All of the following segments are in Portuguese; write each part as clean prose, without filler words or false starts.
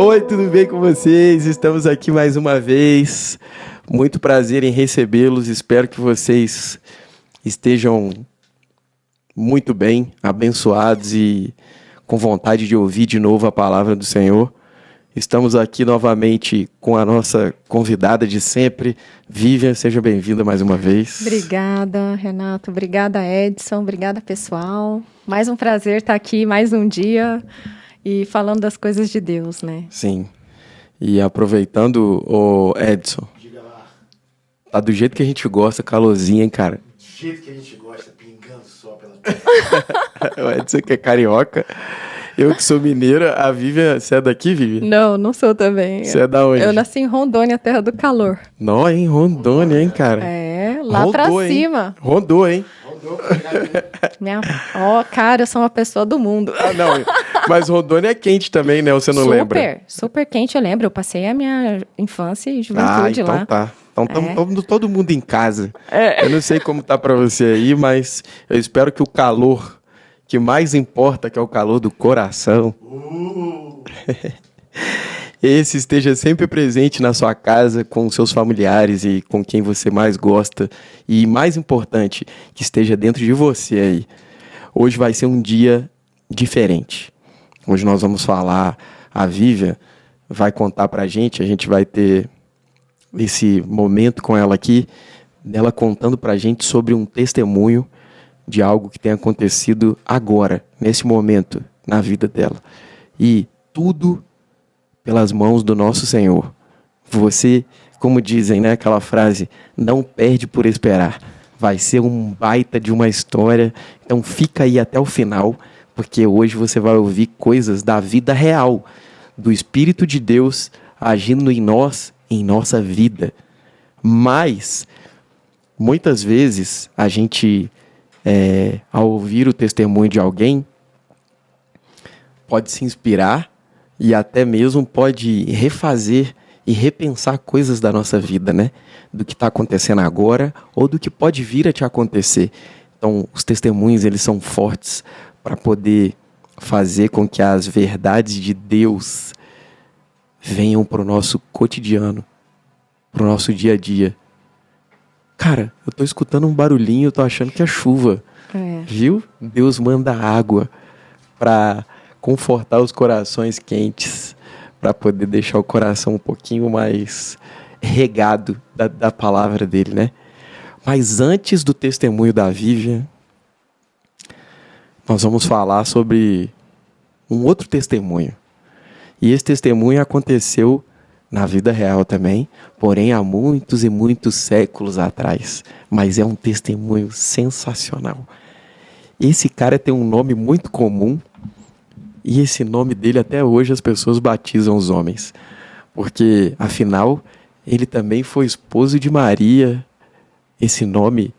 Oi, tudo bem com vocês? Estamos aqui mais uma vez. Muito prazer em recebê-los. Espero que vocês estejam muito bem, abençoados e com vontade de ouvir de novo a palavra do Senhor. Estamos aqui novamente com a nossa convidada de sempre, Vivian. Seja bem-vinda mais uma vez. Obrigada, Renato. Obrigada, Edson. Obrigada, pessoal. Mais um prazer estar aqui mais um dia e falando das coisas de Deus, né? Sim. E aproveitando, o Edson, Diga lá. tá do jeito que a gente gosta, calorzinho, hein, cara? Do jeito que a gente gosta, pingando só pela... O Edson que é carioca, eu que sou mineira. A Vivian, você é daqui, Vivian? Não sou também. Você é da onde? Eu nasci em Rondônia, terra do calor. Nó, hein? Rondônia, hein, cara? É, lá Rondou, pra hein? cima. Rondou, hein? Cara, eu sou uma pessoa do mundo. Ah, não. Mas Rondônia é quente também, né? Ou você não lembra? Super quente, eu lembro. Eu passei a minha infância e juventude então lá. tá. Então estamos todo mundo em casa. Eu não sei como tá pra você aí, mas eu espero que o calor que mais importa, que é o calor do coração, esse esteja sempre presente na sua casa, com seus familiares e com quem você mais gosta. E mais importante, que esteja dentro de você aí. Hoje vai ser um dia diferente. Hoje nós vamos falar, a Vivian vai contar pra gente, a gente vai ter esse momento com ela aqui, ela contando pra gente sobre um testemunho de algo que tem acontecido agora, nesse momento, na vida dela. E tudo pelas mãos do nosso Senhor. Você, como dizem, né, aquela frase, não perde por esperar. Vai ser um baita de uma história, então fica aí até o final, porque hoje você vai ouvir coisas da vida real, do Espírito de Deus agindo em nós, em nossa vida. Mas, muitas vezes, a gente, ao ouvir o testemunho de alguém, pode se inspirar e até mesmo pode refazer e repensar coisas da nossa vida, né? Do que está acontecendo agora ou do que pode vir a te acontecer. Então, os testemunhos, eles são fortes para poder fazer com que as verdades de Deus venham para o nosso cotidiano, para o nosso dia a dia. Cara, eu tô escutando um barulhinho, eu tô achando que é chuva. Viu? Deus manda água para confortar os corações quentes, para poder deixar o coração um pouquinho mais regado da palavra dele, né? Mas antes do testemunho da Vivian, nós vamos falar sobre um outro testemunho. E esse testemunho aconteceu na vida real também, porém há muitos e muitos séculos atrás. Mas é um testemunho sensacional. Esse cara tem um nome muito comum, e esse nome dele até hoje as pessoas batizam os homens. Porque, afinal, ele também foi esposo de Maria. Esse nome,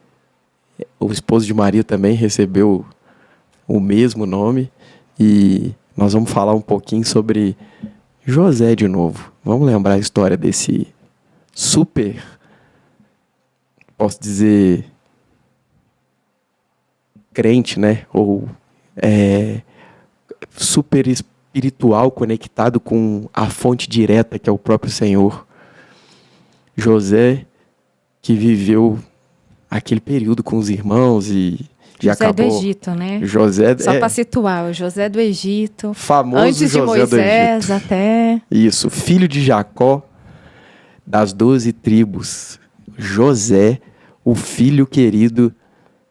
o esposo de Maria também recebeu o mesmo nome. E nós vamos falar um pouquinho sobre José de novo. Vamos lembrar a história desse super, posso dizer, crente, né? Ou super espiritual, conectado com a fonte direta, que é o próprio Senhor. José, que viveu aquele período com os irmãos e José acabou... do Egito, né? José, só para situar, o José do Egito. Famoso antes José de Moisés, do Egito. até... Isso, filho de Jacó, das 12 tribos. José, o filho querido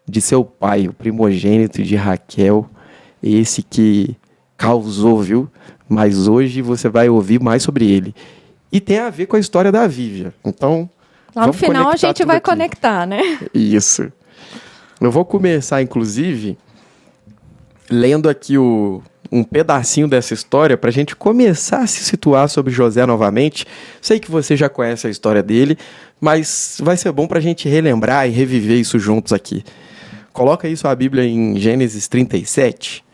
de seu pai, o primogênito de Raquel, esse que causou, viu? Mas hoje você vai ouvir mais sobre ele. E tem a ver com a história da Vivian. Então, lá no final a gente vai conectar, né? Isso. Eu vou começar, inclusive, lendo aqui um pedacinho dessa história para a gente começar a se situar sobre José novamente. Sei que você já conhece a história dele, mas vai ser bom para a gente relembrar e reviver isso juntos aqui. Coloca aí sua Bíblia em Gênesis 37,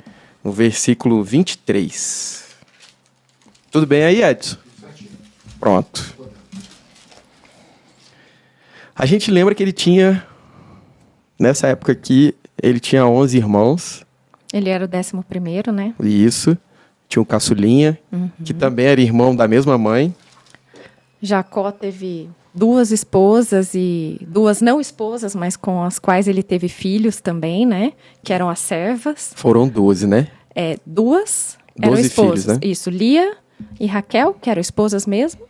no versículo 23. Tudo bem aí, Edson? Pronto. A gente lembra que ele tinha, nessa época aqui, ele tinha 11 irmãos. Ele era o 11º, né? Isso. tinha o caçulinha, que também era irmão da mesma mãe. Jacó teve 2 esposas e 2 não esposas, mas com as quais ele teve filhos também, né? Que eram as servas. Foram 12, né? 2 eram 12 esposas. filhos, né? Isso, Lia e Raquel, que eram esposas mesmo.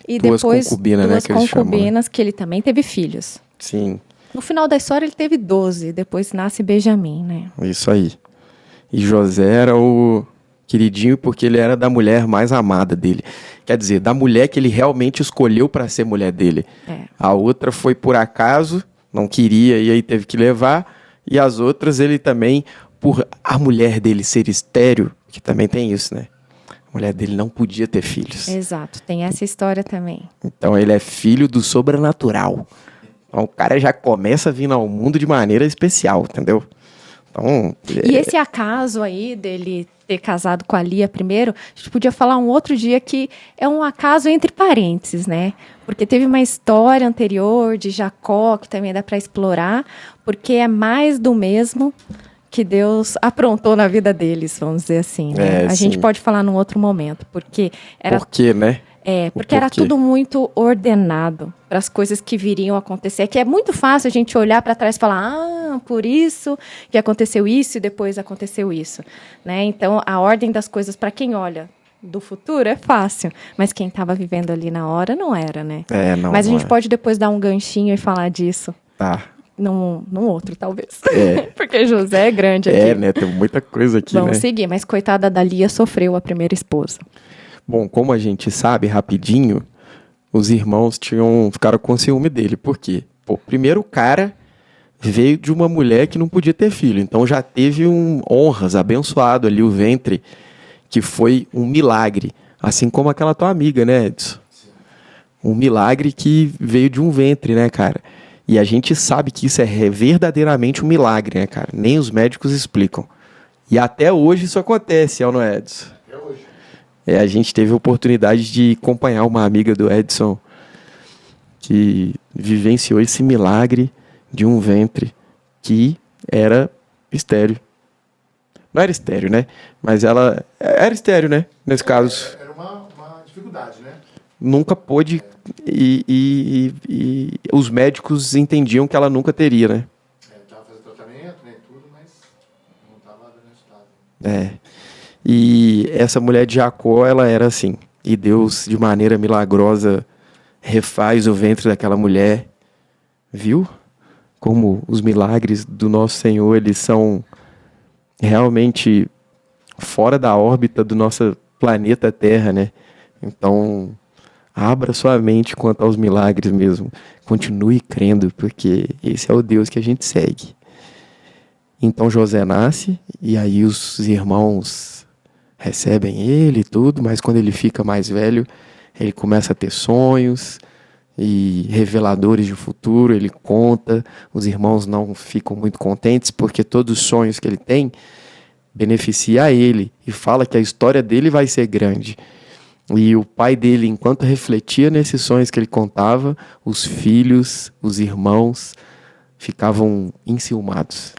E 2 depois concubinas, né, 2 que eles chamam, né? concubinas que ele também teve filhos. Sim, No final da história ele teve 12, depois nasce Benjamim, né? isso aí. E José era o queridinho porque ele era da mulher mais amada dele. Quer dizer, da mulher que ele realmente escolheu para ser mulher dele. A outra foi por acaso, não queria e aí teve que levar. E as outras ele também, por a mulher dele ser estéril, que também tem isso, né? A mulher dele não podia ter filhos. Exato, tem essa história também. Então ele é filho do sobrenatural. Então o cara já começa vindo ao mundo de maneira especial, entendeu? Então, E esse acaso aí dele ter casado com a Lia primeiro, a gente podia falar um outro dia que é um acaso entre parênteses, né? Porque teve uma história anterior de Jacó que também dá para explorar, porque é mais do mesmo que Deus aprontou na vida deles, vamos dizer assim, né? A gente pode falar num outro momento, porque era... Por quê, né? Porque era tudo muito ordenado para as coisas que viriam a acontecer. Que é muito fácil a gente olhar para trás e falar, por isso que aconteceu isso e depois aconteceu isso, né? Então, a ordem das coisas para quem olha do futuro é fácil, mas quem estava vivendo ali na hora não era, né? Mas a gente pode depois dar um ganchinho e falar disso. Tá. Num outro, talvez. Porque José é grande aqui. Né? Tem muita coisa aqui, Vamos né? seguir, mas coitada da Lia sofreu a primeira esposa. Bom, como a gente sabe, rapidinho, os irmãos ficaram com ciúme dele. Por quê? Primeiro o cara veio de uma mulher que não podia ter filho. Então já teve honras, abençoado ali o ventre, que foi um milagre. Assim como aquela tua amiga, né, Edson? Um milagre que veio de um ventre, né, cara? E a gente sabe que isso é verdadeiramente um milagre, né, cara? Nem os médicos explicam. E até hoje isso acontece, não é, Edson? Até hoje. A gente teve a oportunidade de acompanhar uma amiga do Edson que vivenciou esse milagre de um ventre que era estéril. Não era estéril, né? Mas ela era estéril, né? Nesse caso. Era uma dificuldade, né? Nunca pôde e os médicos entendiam que ela nunca teria, né? Estava fazendo tratamento, né, tudo, mas não estava dando resultado. E essa mulher de Jacó, ela era assim. E Deus, de maneira milagrosa, refaz o ventre daquela mulher. Viu? Como os milagres do nosso Senhor, eles são realmente fora da órbita do nosso planeta Terra, né? Então, abra sua mente quanto aos milagres mesmo. Continue crendo, porque esse é o Deus que a gente segue. Então José nasce, e aí os irmãos recebem ele e tudo, mas quando ele fica mais velho, ele começa a ter sonhos e reveladores de futuro, ele conta, os irmãos não ficam muito contentes, porque todos os sonhos que ele tem beneficia a ele, e fala que a história dele vai ser grande. E o pai dele, enquanto refletia nesses sonhos que ele contava, os filhos, os irmãos, ficavam enciumados.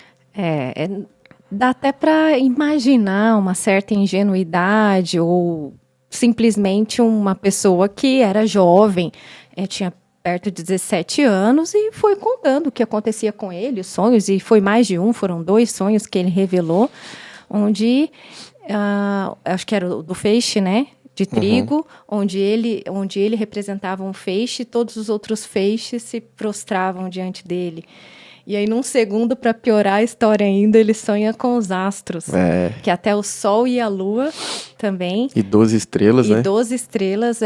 Dá até para imaginar uma certa ingenuidade ou simplesmente uma pessoa que era jovem, tinha perto de 17 anos e foi contando o que acontecia com ele, os sonhos, e foi mais de um, foram 2 sonhos que ele revelou, onde, acho que era o do feixe, né? De trigo, onde ele representava um feixe, e todos os outros feixes se prostravam diante dele. E aí, num segundo, para piorar a história ainda, ele sonha com os astros. Que até o Sol e a Lua também. E 12 estrelas, né? E 12 estrelas,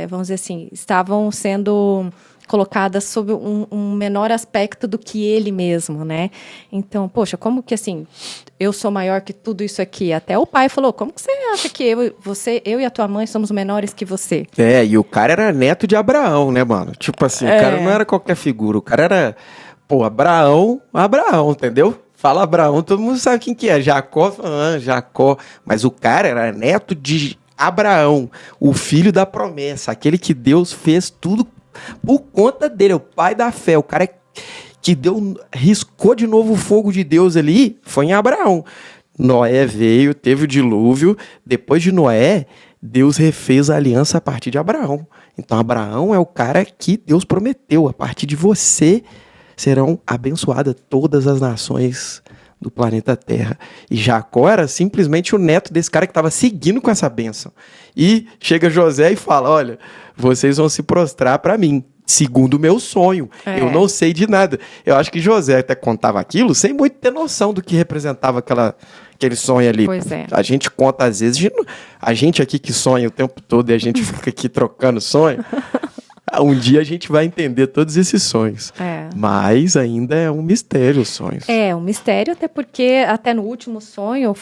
vamos dizer assim, estavam sendo colocadas sob um menor aspecto do que ele mesmo, né? Então, poxa, como que assim, eu sou maior que tudo isso aqui? Até o pai falou, como que você acha que eu e a tua mãe somos menores que você? E o cara era neto de Abraão, né, mano? Tipo assim, o cara não era qualquer figura, o cara era... Abraão, entendeu? Fala Abraão, todo mundo sabe quem que é. Jacó, Jacó. Mas o cara era neto de Abraão, o filho da promessa, aquele que Deus fez tudo por conta dele, o pai da fé, o cara que riscou de novo o fogo de Deus ali, foi em Abraão. Noé veio, teve o dilúvio. Depois de Noé, Deus refez a aliança a partir de Abraão. Então, Abraão é o cara que Deus prometeu. A partir de você serão abençoadas todas as nações do planeta Terra. E Jacó era simplesmente o neto desse cara que estava seguindo com essa bênção. E chega José e fala, olha, vocês vão se prostrar para mim, segundo o meu sonho. Eu não sei de nada. Eu acho que José até contava aquilo sem muito ter noção do que representava aquele sonho ali. Pois é. A gente conta às vezes, a gente aqui que sonha o tempo todo e a gente fica aqui trocando sonho, um dia a gente vai entender todos esses sonhos. Mas ainda é um mistério os sonhos. É um mistério, até porque até no último sonho,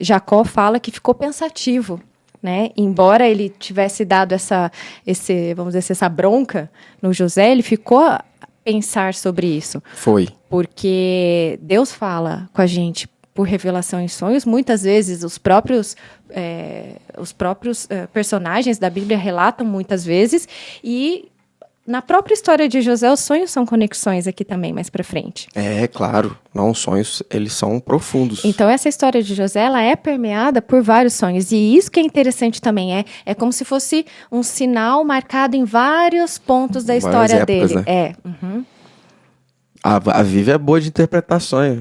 Jacó fala que ficou pensativo, né? Embora ele tivesse dado essa bronca no José, ele ficou a pensar sobre isso. Foi. Porque Deus fala com a gente por revelação em sonhos. Muitas vezes os próprios personagens da Bíblia relatam muitas vezes, e na própria história de José, os sonhos são conexões aqui também, mais pra frente. É, claro. Não, os sonhos, eles são profundos. Então, essa história de José, ela é permeada por vários sonhos. E isso que é interessante também, é como se fosse um sinal marcado em vários pontos da história épocas, dele. Né? Uhum. A Vivi é boa de interpretar sonho.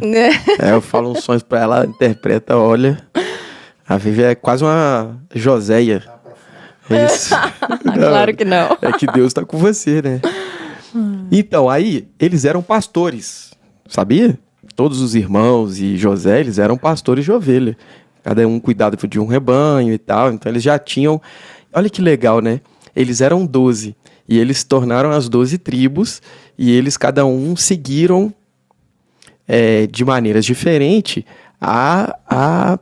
Eu falo uns sonhos pra ela, interpreta, olha. A Vivi é quase uma Joséia. Isso. Claro que não. É que Deus tá com você, né? Então, aí, eles eram pastores, sabia? Todos os irmãos e José, eles eram pastores de ovelha. Cada um cuidava de um rebanho e tal. Então, eles já tinham... Olha que legal, né? Eles eram 12. E eles se tornaram as 12 tribos. E eles, cada um, seguiram de maneiras diferentes a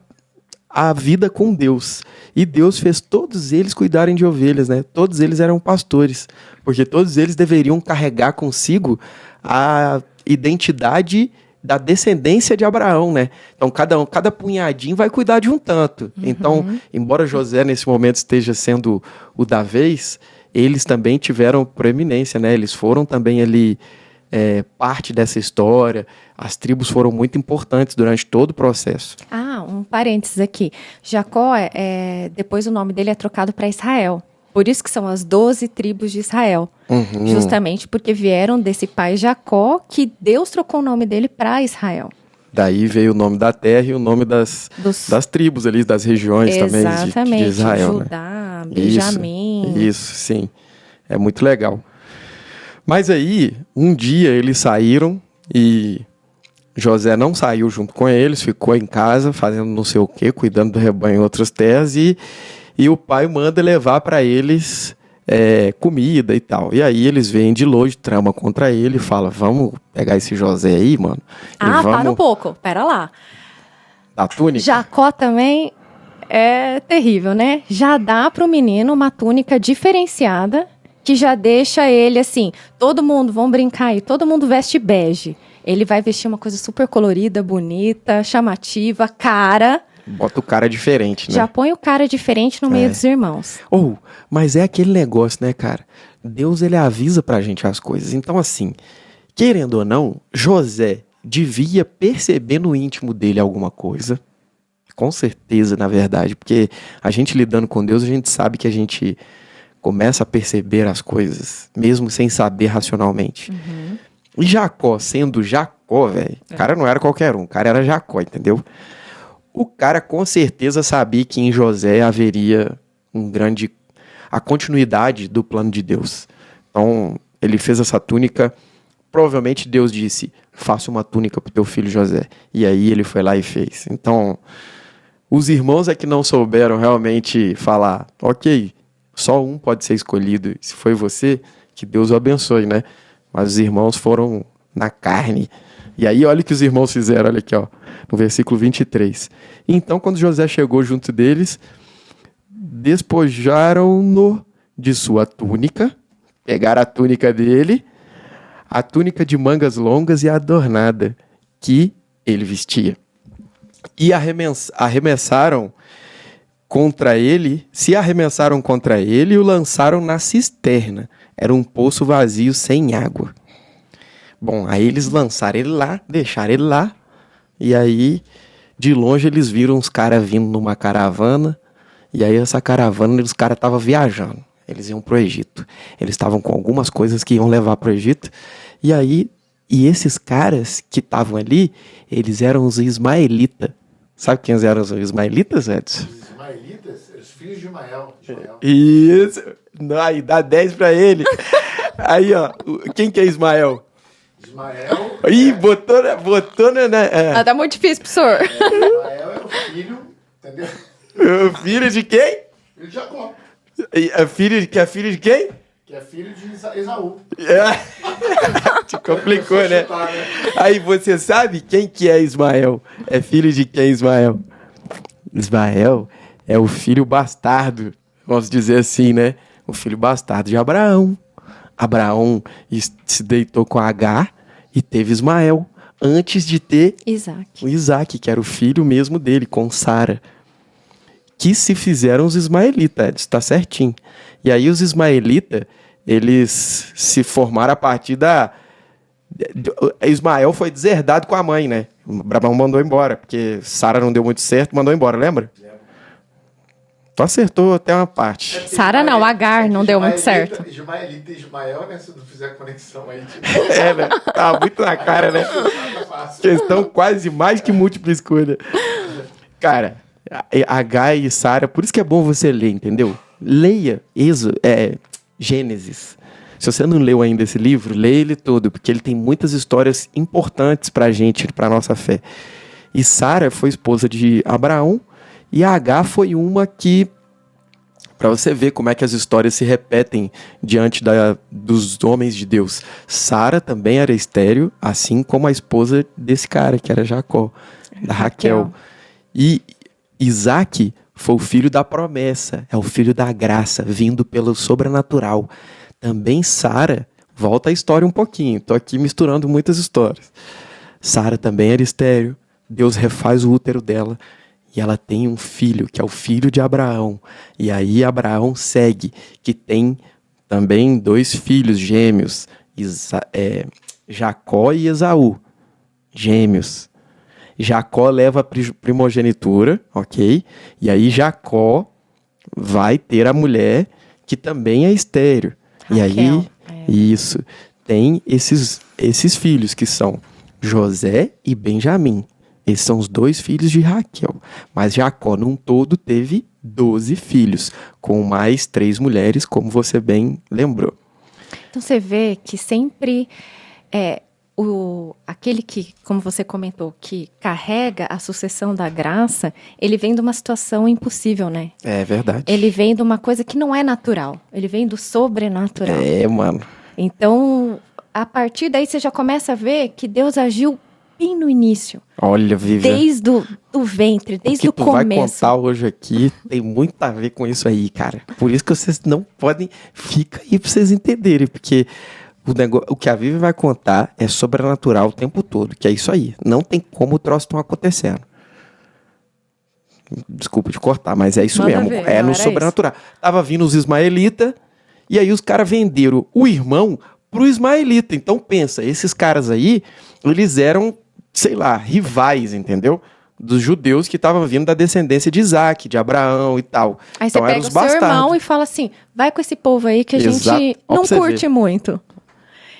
vida com Deus. E Deus fez todos eles cuidarem de ovelhas, né? Todos eles eram pastores, porque todos eles deveriam carregar consigo a identidade da descendência de Abraão, né? Então, cada punhadinho vai cuidar de um tanto. Uhum. Então, embora José, nesse momento, esteja sendo o da vez, eles também tiveram proeminência, né? Eles foram também ali parte dessa história. As tribos foram muito importantes durante todo o processo. Um parênteses aqui. Jacó, depois o nome dele é trocado para Israel. Por isso que são as 12 tribos de Israel. Uhum. Justamente porque vieram desse pai Jacó, que Deus trocou o nome dele para Israel. Daí veio o nome da terra e o nome das tribos ali, das regiões também de Israel. Judá, né? Benjamim. Isso, sim. É muito legal. Mas aí, um dia eles saíram e José não saiu junto com eles, ficou em casa fazendo não sei o quê, cuidando do rebanho em outras terras, e o pai manda levar para eles comida e tal. E aí eles vêm de longe, trama contra ele e fala, vamos pegar esse José aí, mano. Para um pouco, pera lá. Da túnica? Jacó também é terrível, né? Já dá pro menino uma túnica diferenciada, que já deixa ele assim, todo mundo, vamos brincar aí, todo mundo veste bege. Ele vai vestir uma coisa super colorida, bonita, chamativa, cara. Bota o cara diferente, né? Já põe o cara diferente no meio dos irmãos. Mas é aquele negócio, né, cara? Deus, ele avisa pra gente as coisas. Então, assim, querendo ou não, José devia perceber no íntimo dele alguma coisa. Com certeza, na verdade. Porque a gente lidando com Deus, a gente sabe que a gente começa a perceber as coisas, mesmo sem saber racionalmente. Uhum. E Jacó, sendo Jacó, velho, o cara não era qualquer um, o cara era Jacó, entendeu? O cara com certeza sabia que em José haveria a continuidade do plano de Deus. Então, ele fez essa túnica, provavelmente Deus disse, faça uma túnica pro teu filho José. E aí ele foi lá e fez. Então, os irmãos é que não souberam realmente falar, ok, só um pode ser escolhido, se foi você, que Deus o abençoe, né? Mas os irmãos foram na carne. E aí, olha o que os irmãos fizeram, olha aqui, ó, no versículo 23. Então, quando José chegou junto deles, despojaram-no de sua túnica, pegaram a túnica dele, a túnica de mangas longas e adornada, que ele vestia. E arremessaram contra ele e o lançaram na cisterna. Era um poço vazio sem água. Bom, aí eles lançaram ele lá, deixaram ele lá, e aí De longe eles viram uns caras vindo numa caravana, e aí essa caravana os caras estavam viajando. Eles iam pro Egito. Eles estavam com algumas coisas que iam levar pro Egito. E esses caras que estavam ali, eles eram os ismaelitas. Sabe quem eram os ismaelitas, Edson? Os ismaelitas, os filhos de Ismael. Isso. Não, aí dá 10 pra ele. Aí, ó. Quem que é Ismael? Ismael. Ih, botou né? Ah, tá muito difícil pro senhor. Ismael é o filho, entendeu? O filho de quem? Filho de Jacó. Filho de quem? Que é filho de Esaú. Te complicou, né? Aí você sabe quem que é Ismael? É filho de quem, Ismael? Ismael é o filho bastardo, vamos dizer assim, né? O filho bastardo de Abraão. Abraão se deitou com Agar e teve Ismael, antes de ter o Isaac, que era o filho mesmo dele, com Sara. Que se fizeram os ismaelitas, está certinho. E aí os ismaelitas, eles se formaram a partir Ismael foi deserdado com a mãe, né? Abraão mandou embora, porque Sara não deu muito certo, mandou embora, lembra? Tu acertou até uma parte. Sara não, Agar não deu muito certo. Ismaelita e Ismael, né? Se não fizer a conexão aí. Tipo... Né? Tá muito na cara, né? Questão quase mais que múltipla escolha. Cara, Agar e Sara, por isso que é bom você ler, entendeu? Leia Gênesis. Se você não leu ainda esse livro, leia ele todo, porque ele tem muitas histórias importantes pra gente, pra nossa fé. E Sara foi esposa de Abraão, e Agar foi uma que, para você ver como é que as histórias se repetem diante dos homens de Deus. Sara também era estéril, assim como a esposa desse cara, que era Jacó, da Raquel. E Isaac foi o filho da promessa, é o filho da graça, vindo pelo sobrenatural. Também Sara, volta a história um pouquinho, estou aqui misturando muitas histórias. Sara também era estéril, Deus refaz o útero dela, e ela tem um filho, que é o filho de Abraão. E aí Abraão segue, que tem também 2 filhos gêmeos, Jacó e Esaú, gêmeos. Jacó leva a primogenitura, ok? E aí Jacó vai ter a mulher que também é estéril. Raquel, e aí, isso, tem esses filhos que são José e Benjamim. Esses são os 2 filhos de Raquel. Mas Jacó, num todo, teve 12 filhos, com mais 3 mulheres, como você bem lembrou. Então você vê que sempre aquele que, como você comentou, que carrega a sucessão da graça, ele vem de uma situação impossível, né? É verdade. Ele vem de uma coisa que não é natural. Ele vem do sobrenatural. Mano. Então, a partir daí você já começa a ver que Deus agiu bem no início. Olha, Vivian. Desde o ventre, desde o começo. O que tu vai contar hoje aqui tem muito a ver com isso aí, cara. Por isso que vocês não podem... Fica aí pra vocês entenderem, porque o que a Vivian vai contar é sobrenatural o tempo todo, que é isso aí. Não tem como o troço não acontecendo. Desculpa te cortar, mas é isso mesmo. É no sobrenatural. Tava vindo os ismaelitas, e aí os caras venderam o irmão pro ismaelita. Então pensa, esses caras aí, eles eram, sei lá, rivais, entendeu? Dos judeus que estavam vindo da descendência de Isaac, de Abraão e tal. Aí você pega o seu irmão e fala assim, vai com esse povo aí que a gente não curte muito.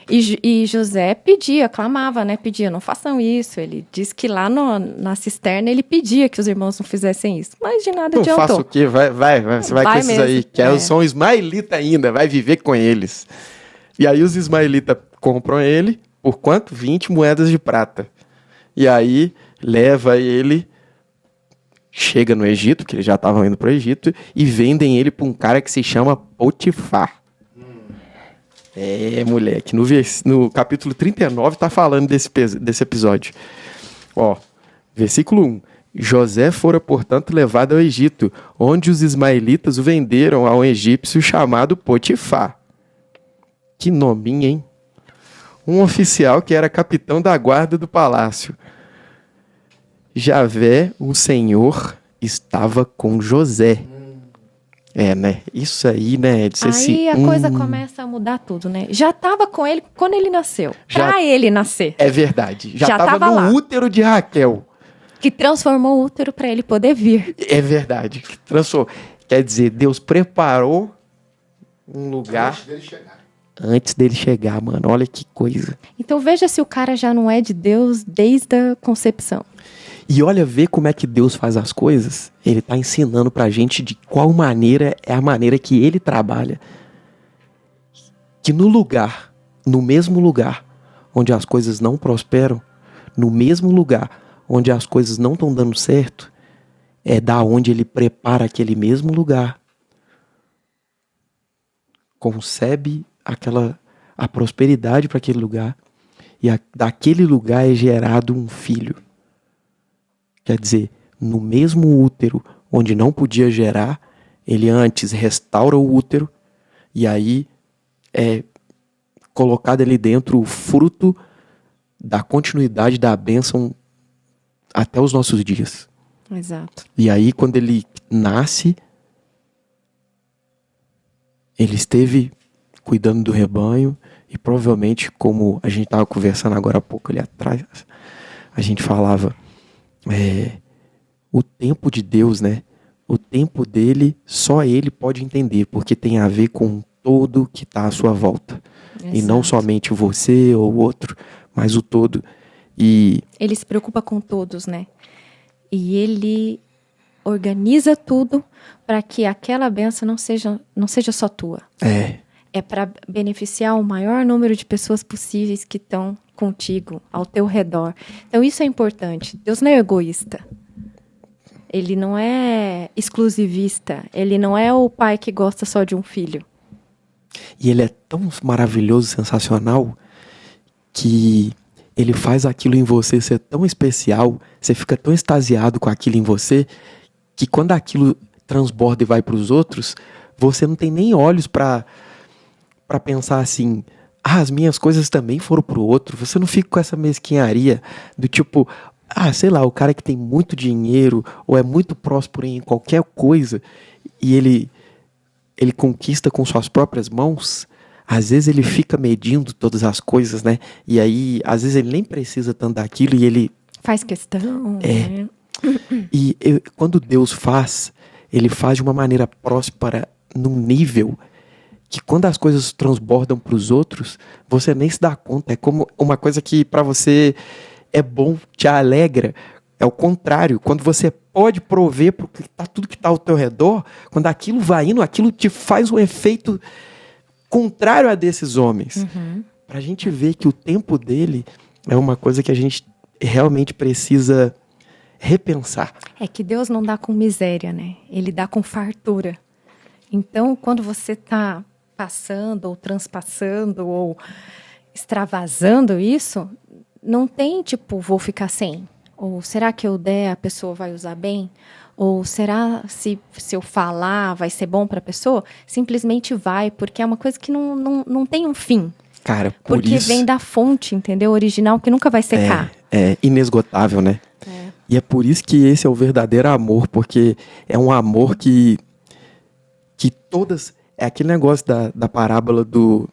E José pedia, clamava, né? Pedia, não façam isso. Ele disse que lá na cisterna ele pedia que os irmãos não fizessem isso. Mas de nada adiantou. Não faça o quê? Vai, você vai com esses mesmo. Aí, que são ismaelitas ainda, vai viver com eles. E aí os ismaelitas compram ele, por quanto? 20 moedas de prata. E aí leva ele, chega no Egito, que eles já estavam indo para o Egito, e vendem ele para um cara que se chama Potifar. Moleque, no capítulo 39 tá falando desse episódio. Ó, versículo 1. José fora, portanto, levado ao Egito, onde os ismaelitas o venderam a um egípcio chamado Potifar. Que nominho, hein? Um oficial que era capitão da guarda do palácio. Javé, o Senhor, estava com José. Né? Isso aí, né? Aí a coisa começa a mudar tudo, né? Já estava com ele quando ele nasceu. Pra ele nascer. É verdade. Já estava no útero de Raquel. Que transformou o útero para ele poder vir. É verdade. Quer dizer, Deus preparou um lugar Antes dele chegar. antes dele chegar, mano. Olha que coisa. Então veja se o cara já não é de Deus desde a concepção. E olha, vê como é que Deus faz as coisas. Ele tá ensinando pra gente de qual maneira é a maneira que ele trabalha. Que no mesmo lugar onde as coisas não prosperam, no mesmo lugar onde as coisas não estão dando certo, é da onde ele prepara aquele mesmo lugar. Concebe a prosperidade para aquele lugar. E daquele lugar é gerado um filho. Quer dizer, no mesmo útero onde não podia gerar, ele antes restaura o útero e aí é colocado ali dentro o fruto da continuidade da bênção até os nossos dias. Exato. E aí, quando ele nasce, ele esteve cuidando do rebanho e provavelmente, como a gente estava conversando agora há pouco ali atrás, a gente falava, o tempo de Deus, né? O tempo dele, só ele pode entender, porque tem a ver com todo que está à sua volta. Exato. E não somente você ou outro, mas o todo. E Ele se preocupa com todos, né? E ele organiza tudo para que aquela bênção não seja só tua. É para beneficiar o maior número de pessoas possíveis que estão contigo, ao teu redor. Então isso é importante. Deus não é egoísta. Ele não é exclusivista. Ele não é o pai que gosta só de um filho. E ele é tão maravilhoso, sensacional, que ele faz aquilo em você ser tão especial, você fica tão extasiado com aquilo em você, que quando aquilo transborda e vai para os outros, você não tem nem olhos para pensar assim, as minhas coisas também foram pro outro. Você não fica com essa mesquinharia do tipo, sei lá, o cara que tem muito dinheiro ou é muito próspero em qualquer coisa e ele conquista com suas próprias mãos. Às vezes ele fica medindo todas as coisas, né? E aí, às vezes ele nem precisa tanto daquilo e ele... Faz questão, né? E quando Deus faz, ele faz de uma maneira próspera, num nível que quando as coisas transbordam para os outros, você nem se dá conta. É como uma coisa que para você é bom, te alegra. É o contrário. Quando você pode prover porque tudo que está ao teu redor, quando aquilo vai indo, aquilo te faz um efeito contrário a desses homens. Para a gente ver que o tempo dele é uma coisa que a gente realmente precisa repensar. É que Deus não dá com miséria, né? Ele dá com fartura. Então, quando você está passando ou transpassando ou extravasando isso, não tem tipo, vou ficar sem. Ou será que eu der, a pessoa vai usar bem? Ou será se eu falar vai ser bom para a pessoa? Simplesmente vai, porque é uma coisa que não tem um fim. Cara, porque vem da fonte, entendeu? Original, que nunca vai secar. É inesgotável, né? E é por isso que esse é o verdadeiro amor, porque é um amor que todas... É aquele negócio da parábola do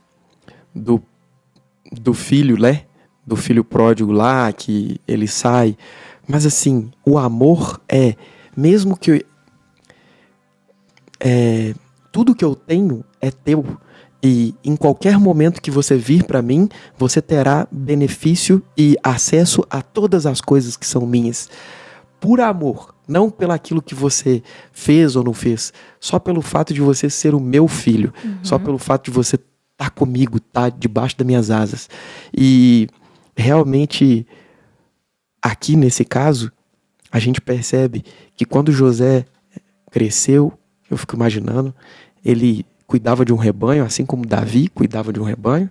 filho, né? Do filho pródigo lá, que ele sai. Mas assim, o amor mesmo que tudo que eu tenho é teu. E em qualquer momento que você vir para mim, você terá benefício e acesso a todas as coisas que são minhas. Por amor, não pelo aquilo que você fez ou não fez. Só pelo fato de você ser o meu filho. Só pelo fato de você estar comigo, estar debaixo das minhas asas. E realmente, aqui nesse caso, a gente percebe que quando José cresceu, eu fico imaginando, ele cuidava de um rebanho, assim como Davi cuidava de um rebanho.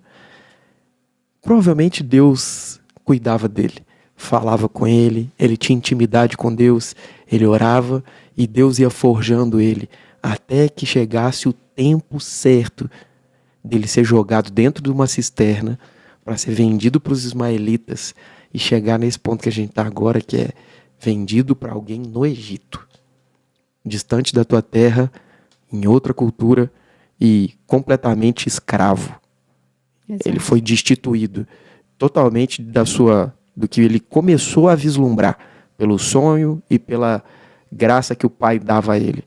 Provavelmente Deus cuidava dele, falava com ele, ele tinha intimidade com Deus, ele orava e Deus ia forjando ele até que chegasse o tempo certo dele ser jogado dentro de uma cisterna para ser vendido para os ismaelitas e chegar nesse ponto que a gente está agora, que é vendido para alguém no Egito, distante da tua terra, em outra cultura e completamente escravo. Exato. Ele foi destituído totalmente do que ele começou a vislumbrar. pelo sonho e pela graça que o pai dava a ele.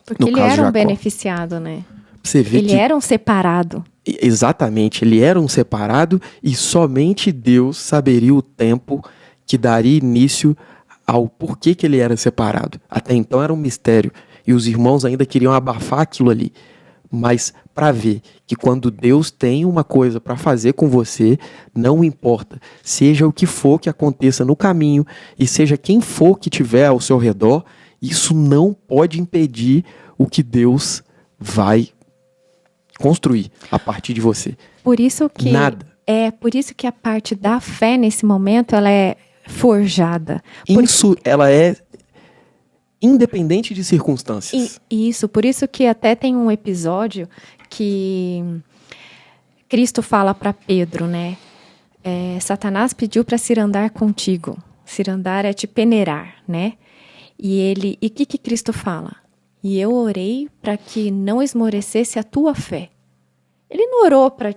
Porque No ele caso era um Jacó. beneficiado, né? Você vê Ele que era um separado. exatamente, ele era um separado e somente Deus saberia o tempo que daria início ao porquê que ele era separado. Até então era um mistério e os irmãos ainda queriam abafar aquilo ali. Mas para ver que quando Deus tem uma coisa para fazer com você, não importa, seja o que for que aconteça no caminho e seja quem for que tiver ao seu redor, isso não pode impedir o que Deus vai construir a partir de você. Por isso que Nada. por isso que a parte da fé nesse momento ela é forjada. Isso, ela é independente de circunstâncias. Por isso que até tem um episódio que Cristo fala para Pedro, né? Satanás pediu para cirandar contigo. Cirandar é te peneirar, né? E o que Cristo fala? E eu orei para que não esmorecesse a tua fé. Ele não orou para,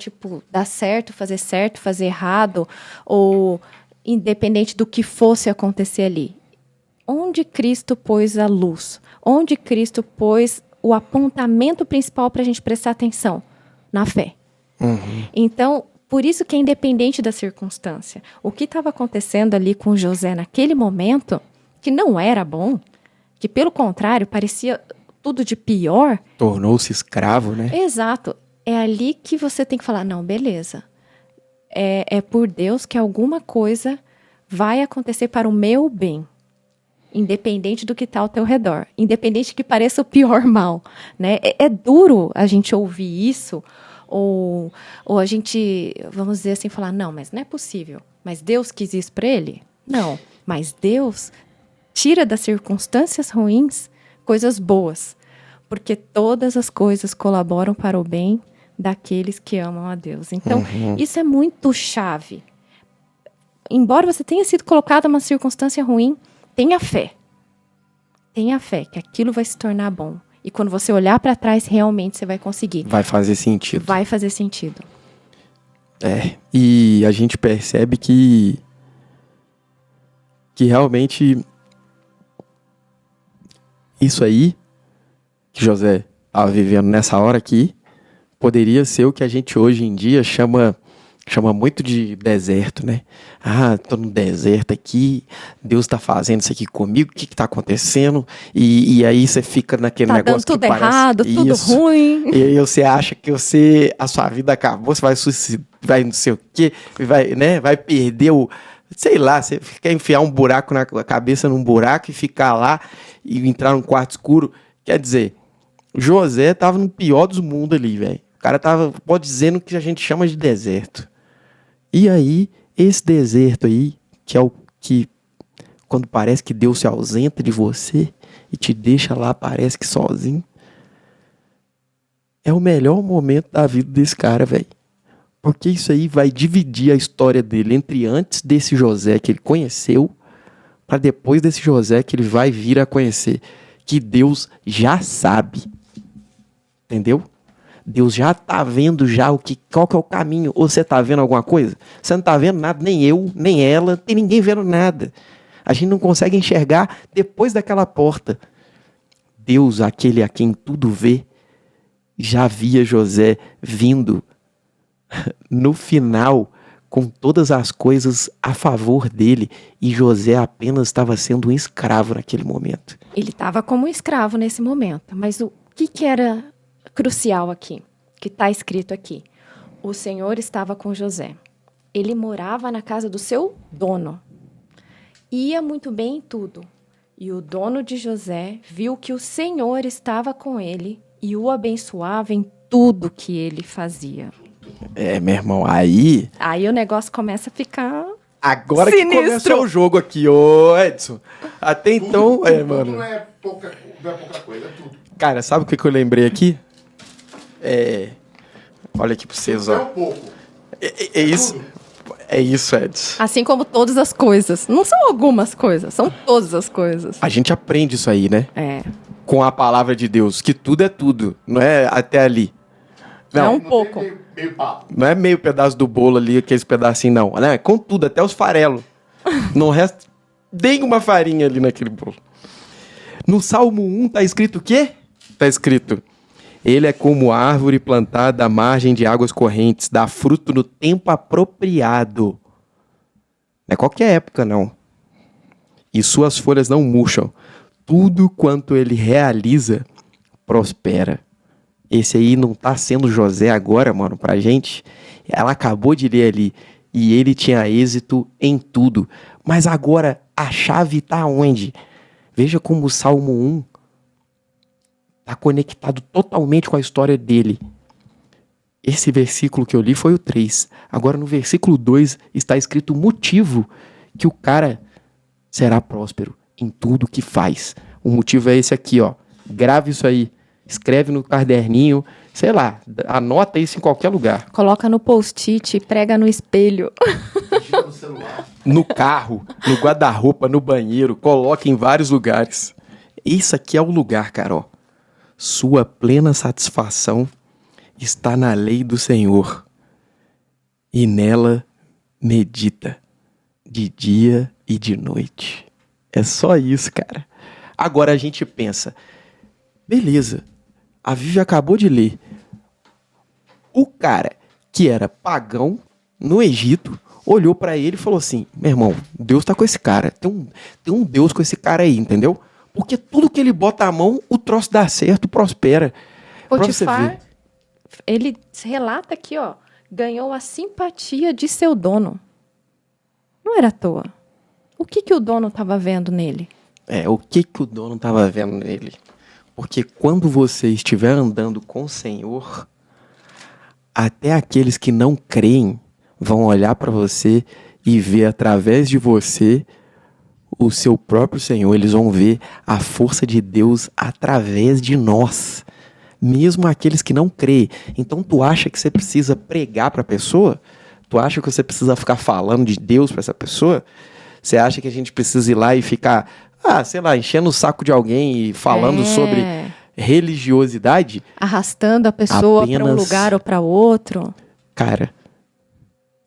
dar certo, fazer errado, ou independente do que fosse acontecer ali. Onde Cristo pôs a luz? Onde Cristo pôs o apontamento principal para a gente prestar atenção? Na fé. Uhum. Então, por isso que é independente da circunstância. O que estava acontecendo ali com José naquele momento, que não era bom, que pelo contrário parecia tudo de pior. Tornou-se escravo, né? Exato. É ali que você tem que falar, não, beleza. É por Deus que alguma coisa vai acontecer para o meu bem. Independente do que está ao teu redor. Independente que pareça o pior mal. Né? É duro a gente ouvir isso. Ou a gente, vamos dizer assim, falar, não, mas não é possível. Mas Deus quis isso para ele? Não. Mas Deus tira das circunstâncias ruins coisas boas. Porque todas as coisas colaboram para o bem daqueles que amam a Deus. Então, isso é muito chave. Embora você tenha sido colocado numa circunstância ruim, tenha fé. Tenha fé que aquilo vai se tornar bom. E quando você olhar para trás, realmente você vai conseguir. Vai fazer sentido. Vai fazer sentido. E a gente percebe que realmente isso aí que José estava vivendo nessa hora aqui poderia ser o que a gente hoje em dia chama muito de deserto, né? Ah, tô no deserto aqui, Deus tá fazendo isso aqui comigo, o que que tá acontecendo? E aí você fica naquele negócio dando tudo que parece... errado, tudo ruim. E aí você acha que a sua vida acabou, você vai suicidar, vai não sei o quê, vai perder o... Sei lá, você quer enfiar um buraco na cabeça num buraco e ficar lá e entrar num quarto escuro. Quer dizer, José tava no pior dos mundos ali, velho. O cara tava, pode dizer, no que a gente chama de deserto. E aí, esse deserto aí, que é o que, quando parece que Deus se ausenta de você e te deixa lá, parece que sozinho, é o melhor momento da vida desse cara, velho. Porque isso aí vai dividir a história dele entre antes desse José que ele conheceu, para depois desse José que ele vai vir a conhecer. Que Deus já sabe. Entendeu? Deus já tá vendo já qual que é o caminho. Ou você tá vendo alguma coisa? Você não tá vendo nada, nem eu, nem ela, não tem ninguém vendo nada. A gente não consegue enxergar depois daquela porta. Deus, aquele a quem tudo vê, já via José vindo no final com todas as coisas a favor dele, e José apenas estava sendo um escravo naquele momento. Ele estava como um escravo nesse momento. Mas o que era crucial aqui, que está escrito aqui? O Senhor estava com José. Ele morava na casa do seu dono. Ia muito bem em tudo. E o dono de José viu que o Senhor estava com ele e o abençoava em tudo que ele fazia. Meu irmão, aí o negócio começa a ficar agora sinistro. Que começou o jogo aqui, ô Edson. Até então, mano. Não é pouca coisa, é tudo. Cara, sabe o que eu lembrei aqui? Olha aqui pra vocês, Não é ó. um pouco. É isso. Tudo. É isso, Edson. Assim como todas as coisas. Não são algumas coisas, são todas as coisas. A gente aprende isso aí, né? Com a palavra de Deus, que tudo é tudo, não é até ali. Não, um Não pouco. tem meio papo. Não é meio pedaço do bolo ali, aqueles pedacinhos, não. É com tudo, até os farelos. Não resta deem uma farinha ali naquele bolo. No Salmo 1 tá escrito o quê? Tá escrito: ele é como árvore plantada à margem de águas correntes, dá fruto no tempo apropriado. Não é qualquer época, não. E suas folhas não murcham. Tudo quanto ele realiza, prospera. Esse aí não tá sendo José agora, mano, pra gente. Ela acabou de ler ali. E ele tinha êxito em tudo. Mas agora, a chave tá onde? Veja como o Salmo 1 tá conectado totalmente com a história dele. Esse versículo que eu li foi o 3. Agora, no versículo 2, está escrito o motivo que o cara será próspero em tudo que faz. O motivo é esse aqui, ó. Grave isso aí. Escreve no caderninho, sei lá, anota isso em qualquer lugar. Coloca no post-it, prega no espelho. Digita no celular. No carro, no guarda-roupa, no banheiro, coloca em vários lugares. Isso aqui é o lugar, cara, ó. Sua plena satisfação está na lei do Senhor. E nela medita de dia e de noite. É só isso, cara. Agora a gente pensa, beleza, a Vivi acabou de ler. O cara que era pagão no Egito olhou pra ele e falou assim: meu irmão, Deus tá com esse cara. Tem um Deus com esse cara aí, entendeu? Porque tudo que ele bota a mão, o troço dá certo, prospera. Pra você Potifar, ver. ele relata aqui, ó, ganhou a simpatia de seu dono. Não era à toa. O que o dono estava vendo nele? O que o dono estava vendo nele? Porque quando você estiver andando com o Senhor, até aqueles que não creem vão olhar para você e ver através de você o seu próprio Senhor. Eles vão ver a força de Deus através de nós. Mesmo aqueles que não creem. Então tu acha que você precisa pregar para a pessoa? Tu acha que você precisa ficar falando de Deus para essa pessoa? Você acha que a gente precisa ir lá e ficar, sei lá, enchendo o saco de alguém e falando sobre religiosidade? Arrastando a pessoa para um Apenas- lugar ou para outro. Cara,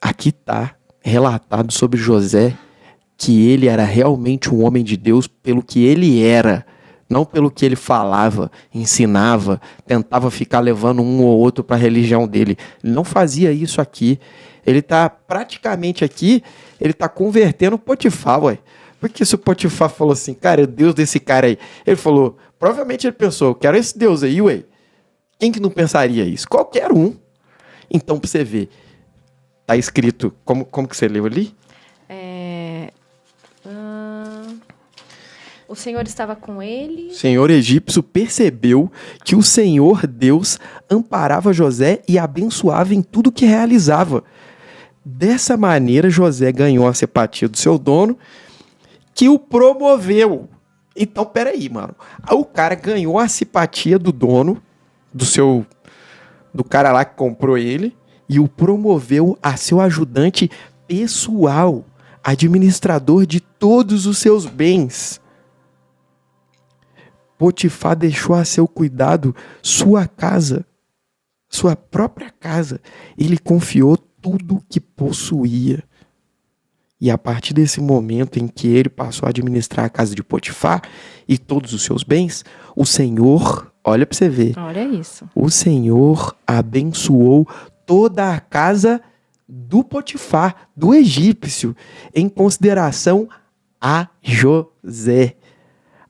aqui tá relatado sobre José que ele era realmente um homem de Deus pelo que ele era, não pelo que ele falava, ensinava, tentava ficar levando um ou outro para a religião dele. Ele não fazia isso aqui. Ele tá praticamente aqui, ele tá convertendo Potifar, ué. Porque se o Potifar falou assim, cara, é o Deus desse cara aí. Ele falou, provavelmente ele pensou, eu quero esse Deus aí, ué. Quem que não pensaria isso? Qualquer um. Então, pra você ver, tá escrito, como que você leu ali? O Senhor estava com ele. O Senhor egípcio percebeu que o Senhor Deus amparava José e abençoava em tudo que realizava. Dessa maneira, José ganhou a simpatia do seu dono, que o promoveu. Então, peraí, mano. O cara ganhou a simpatia do dono, do cara lá que comprou ele, e o promoveu a seu ajudante pessoal, administrador de todos os seus bens. Potifar deixou a seu cuidado sua casa, sua própria casa. Ele confiou tudo o que possuía. E a partir desse momento em que ele passou a administrar a casa de Potifar e todos os seus bens, o Senhor, olha para você ver, Olha isso. o Senhor abençoou toda a casa do Potifar, do egípcio, em consideração a José.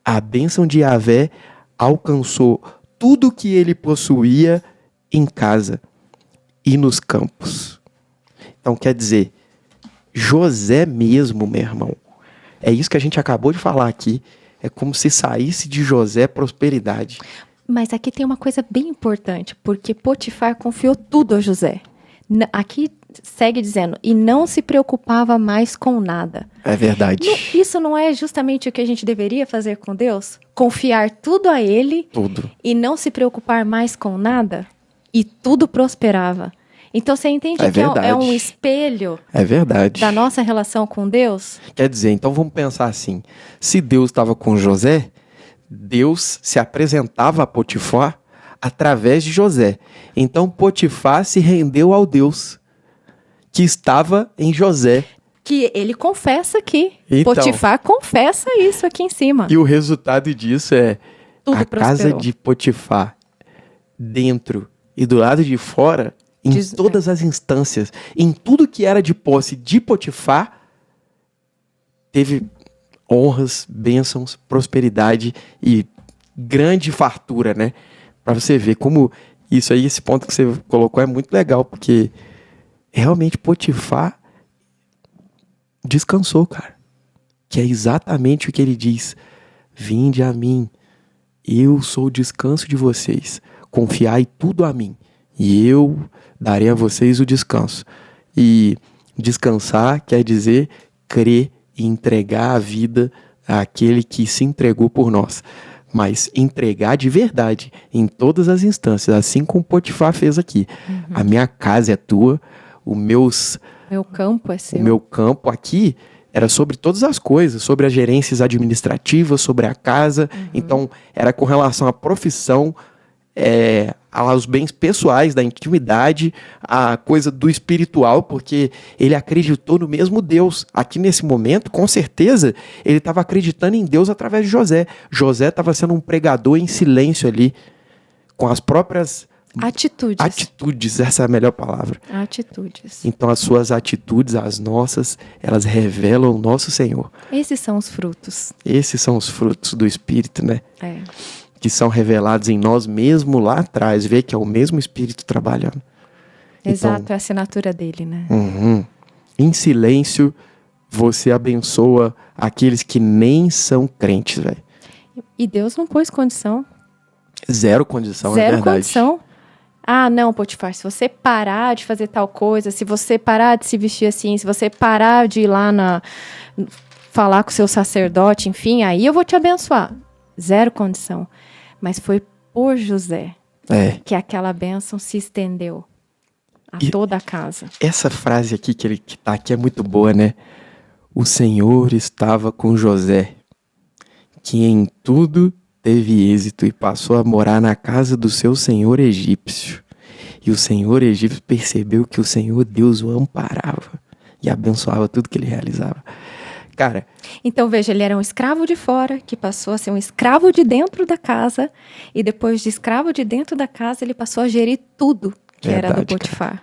A bênção de Yahvé alcançou tudo que ele possuía em casa e nos campos. Então, quer dizer, José mesmo, meu irmão, é isso que a gente acabou de falar aqui, é como se saísse de José prosperidade. Mas aqui tem uma coisa bem importante, porque Potifar confiou tudo a José. Aqui segue dizendo, e não se preocupava mais com nada. É verdade. Isso não é justamente o que a gente deveria fazer com Deus? Confiar tudo a Ele Tudo. e não se preocupar mais com nada? E tudo prosperava. Então você entende É que é verdade. um espelho É verdade. da nossa relação com Deus? Quer dizer, então vamos pensar assim, se Deus estava com José, Deus se apresentava a Potifar através de José. Então Potifar se rendeu ao Deus que estava em José, Que ele confessa aqui. Então. Potifar confessa isso aqui em cima. E o resultado disso é Tudo a casa prosperou. de Potifar, dentro e do lado de fora, em todas as instâncias, em tudo que era de posse de Potifar, teve honras, bênçãos, prosperidade e grande fartura, né? Pra você ver como isso aí, esse ponto que você colocou é muito legal, porque realmente Potifar descansou, cara. Que é exatamente o que ele diz. Vinde a mim, eu sou o descanso de vocês. Confiai tudo a mim, e eu darei a vocês o descanso. E descansar quer dizer crer e entregar a vida àquele que se entregou por nós. Mas entregar de verdade, em todas as instâncias, assim como Potifar fez aqui. A minha casa é tua, Meu campo é seu. o meu campo aqui era sobre todas as coisas, sobre as gerências administrativas, sobre a casa. Então, era com relação à profissão, aos bens pessoais, da intimidade, a coisa do espiritual, porque ele acreditou no mesmo Deus. Aqui nesse momento, com certeza, ele estava acreditando em Deus através de José. José estava sendo um pregador em silêncio ali, com as próprias atitudes, essa é a melhor palavra. Atitudes. Então as suas atitudes, as nossas, elas revelam o nosso Senhor. Esses são os frutos. Esses são os frutos do Espírito, né? É. Que são revelados em nós mesmo lá atrás. Vê que é o mesmo Espírito trabalhando. Exato, Então, é a assinatura dele, né? Em silêncio, você abençoa aqueles que nem são crentes, velho. E Deus não pôs condição. Zero condição, é Zero verdade. condição. Ah, não, Potifar, se você parar de fazer tal coisa, se você parar de se vestir assim, se você parar de ir lá falar com o seu sacerdote, enfim, aí eu vou te abençoar. Zero condição. Mas foi por José que aquela bênção se estendeu a toda a casa. Essa frase aqui que tá aqui é muito boa, né? O Senhor estava com José, que em tudo teve êxito e passou a morar na casa do seu senhor egípcio. E o senhor egípcio percebeu que o Senhor Deus o amparava e abençoava tudo que ele realizava. Cara... Então, veja, ele era um escravo de fora, que passou a ser um escravo de dentro da casa, e depois de escravo de dentro da casa, ele passou a gerir tudo que era do Potifar. Cara.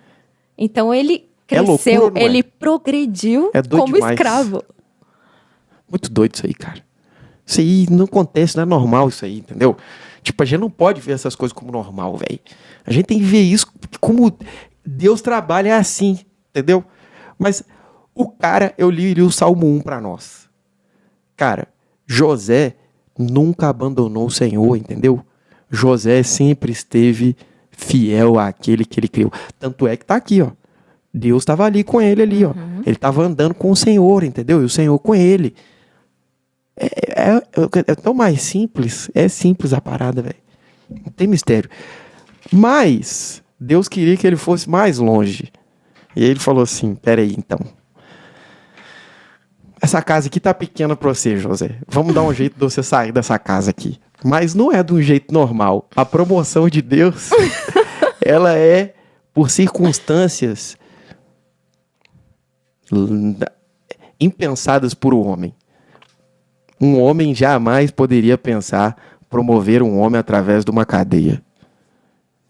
Então, ele cresceu, loucura, ele progrediu como demais. escravo. Muito doido isso aí, cara. Isso aí não acontece, não é normal isso aí, entendeu? Tipo, a gente não pode ver essas coisas como normal, velho. A gente tem que ver isso como Deus trabalha assim, entendeu? Mas o cara, eu li o Salmo 1 pra nós. Cara, José nunca abandonou o Senhor, entendeu? José sempre esteve fiel àquele que ele criou. Tanto é que tá aqui, ó. Deus estava ali com ele ali, ó. Ele estava andando com o Senhor, entendeu? E o Senhor com ele. É tão mais simples. É simples a parada, velho. Não tem mistério. Mas Deus queria que ele fosse mais longe. E aí ele falou assim, peraí, então. Essa casa aqui tá pequena pra você, José. Vamos dar um jeito de você sair dessa casa aqui. Mas não é de um jeito normal. A promoção de Deus, ela é por circunstâncias impensadas por um homem. Um homem jamais poderia pensar promover um homem através de uma cadeia.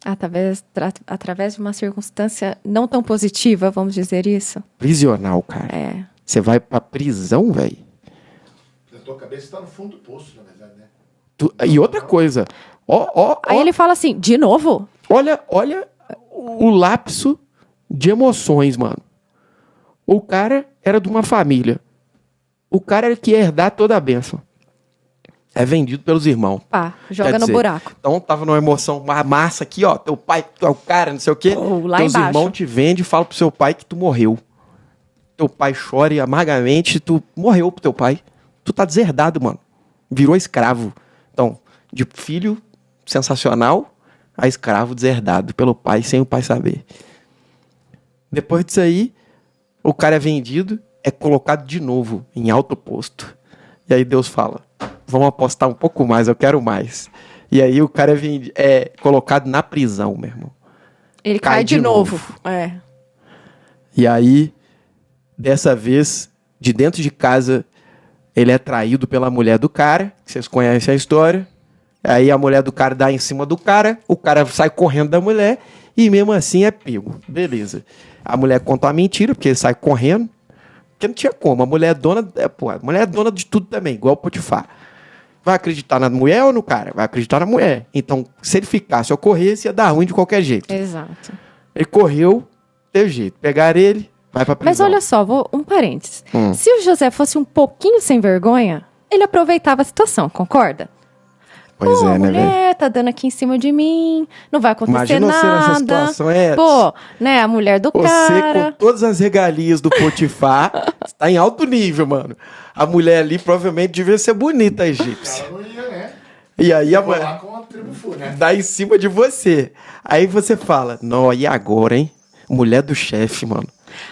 Através de uma circunstância não tão positiva, vamos dizer isso? Prisional, cara. Você vai pra prisão, velho. A tua cabeça tá no fundo do poço, na verdade, né? E outra coisa. Aí ele fala assim, de novo? Olha o lapso de emoções, mano. O cara era de uma família. O cara era que ia herdar toda a bênção. É vendido pelos irmãos. Pá, joga no buraco. Então tava numa emoção, uma massa aqui, ó. Teu pai, tu é o cara, não sei o quê. Lá Teus embaixo. irmãos te vendem e falam pro seu pai que tu morreu. Teu pai chora amargamente, tu morreu pro teu pai. Tu tá deserdado, mano. Virou escravo. Então, de filho sensacional a escravo deserdado pelo pai, sem o pai saber. Depois disso aí, o cara é vendido, é colocado de novo em alto posto. E aí Deus fala, vamos apostar um pouco mais, eu quero mais. E aí o cara é colocado na prisão, meu irmão. Ele cai de novo. E aí Dessa vez, de dentro de casa, ele é traído pela mulher do cara, vocês conhecem a história. Aí a mulher do cara dá em cima do cara, o cara sai correndo da mulher e mesmo assim é pego. Beleza. A mulher conta uma mentira, porque ele sai correndo, porque não tinha como. A mulher é dona, a mulher é dona de tudo também, igual o Potifar. Vai acreditar na mulher ou no cara? Vai acreditar na mulher. Então, se ele ficasse ou corresse, ia dar ruim de qualquer jeito. Exato. Ele correu, teve jeito. Pegaram ele, vai pra prisão. Mas olha só, um parênteses. Se o José fosse um pouquinho sem vergonha, ele aproveitava a situação, concorda? Pois Pô, é, a né, velho? mulher tá dando aqui em cima de mim, não vai acontecer Imagina você nessa nada. situação, é. Pô, né, a mulher do Você, cara. com todas as regalias do Potifar, está em alto nível, mano. A mulher ali provavelmente devia ser bonita, a O egípcia. cara não ia, né? E aí a Vou lá mulher com a tribo fu, né? dá em cima de você. Aí você fala, não, e agora, hein? Mulher do chefe, mano.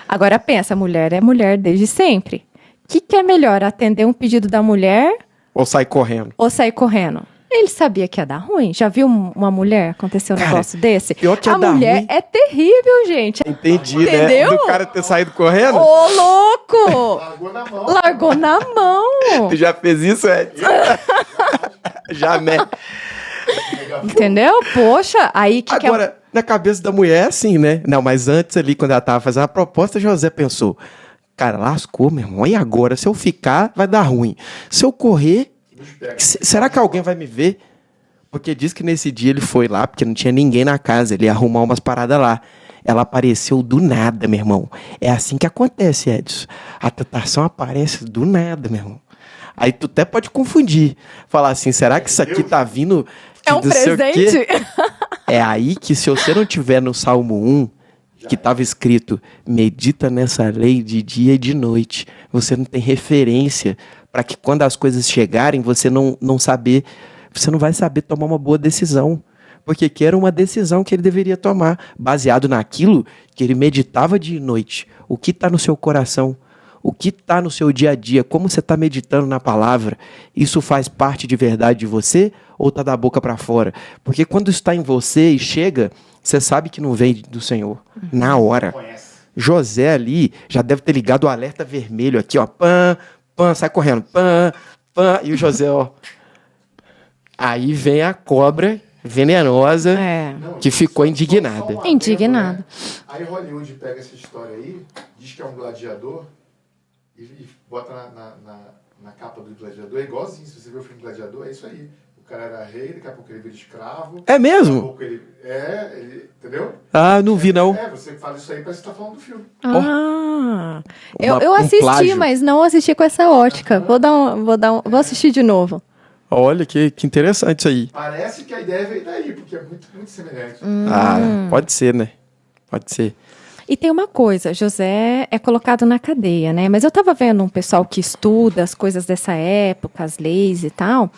Agora pensa, mulher é mulher desde sempre. O que é melhor, atender um pedido da mulher Ou sai correndo. ou sair correndo? Ele sabia que ia dar ruim. Já viu uma mulher acontecer um Cara, negócio desse? pior que ia a dar mulher ruim. é terrível, gente. Entendi, Entendeu? né? Do cara ter saído correndo. Ô, louco! Largou na mão. Largou na mão. Tu já fez isso, Edson? Já, né? Entendeu? Poxa, aí que é Agora, na cabeça da mulher é assim, né? Não, mas antes ali, quando ela tava fazendo a proposta, José pensou, cara, lascou, meu irmão. E agora? Se eu ficar, vai dar ruim. Se eu correr, será que alguém vai me ver? Porque diz que nesse dia ele foi lá, porque não tinha ninguém na casa, ele ia arrumar umas paradas lá. Ela apareceu do nada, meu irmão. É assim que acontece, Edson. A tentação aparece do nada, meu irmão. Aí tu até pode confundir. Falar assim, será que isso aqui tá vindo... é um de não sei o quê? presente. É aí que, se você não tiver no Salmo 1, que estava escrito, medita nessa lei de dia e de noite, você não tem referência para que quando as coisas chegarem, você não vai saber tomar uma boa decisão. Porque que era uma decisão que ele deveria tomar, baseado naquilo que ele meditava dia e noite. O que está no seu coração? O que está no seu dia a dia? Como você está meditando na palavra? Isso faz parte de verdade de você ou está da boca para fora? Porque quando está em você e chega, você sabe que não vem do Senhor. Na hora. José ali já deve ter ligado o alerta vermelho aqui, ó. Pã, pã, sai correndo. Pã, pã. E o José, ó. Aí vem a cobra venenosa É. que ficou indignada. Indignada. Né? Aí Hollywood pega essa história aí, diz que é um gladiador e bota na capa do gladiador. É igualzinho, se você vê o filme Gladiador, é isso aí. O cara era rei, daqui a pouco ele vira escravo. É mesmo? Daqui a pouco entendeu? Ah, não vi não. Você fala isso aí, parece que tá falando do filme. Ah, eu Um assisti, plágio. mas não assisti com essa ótica. Vou assistir de novo. Olha que interessante isso aí. Parece que a ideia veio daí, porque é muito, muito semelhante. Ah, pode ser, né? Pode ser. E tem uma coisa, José é colocado na cadeia, né? Mas eu estava vendo um pessoal que estuda as coisas dessa época, as leis e tal,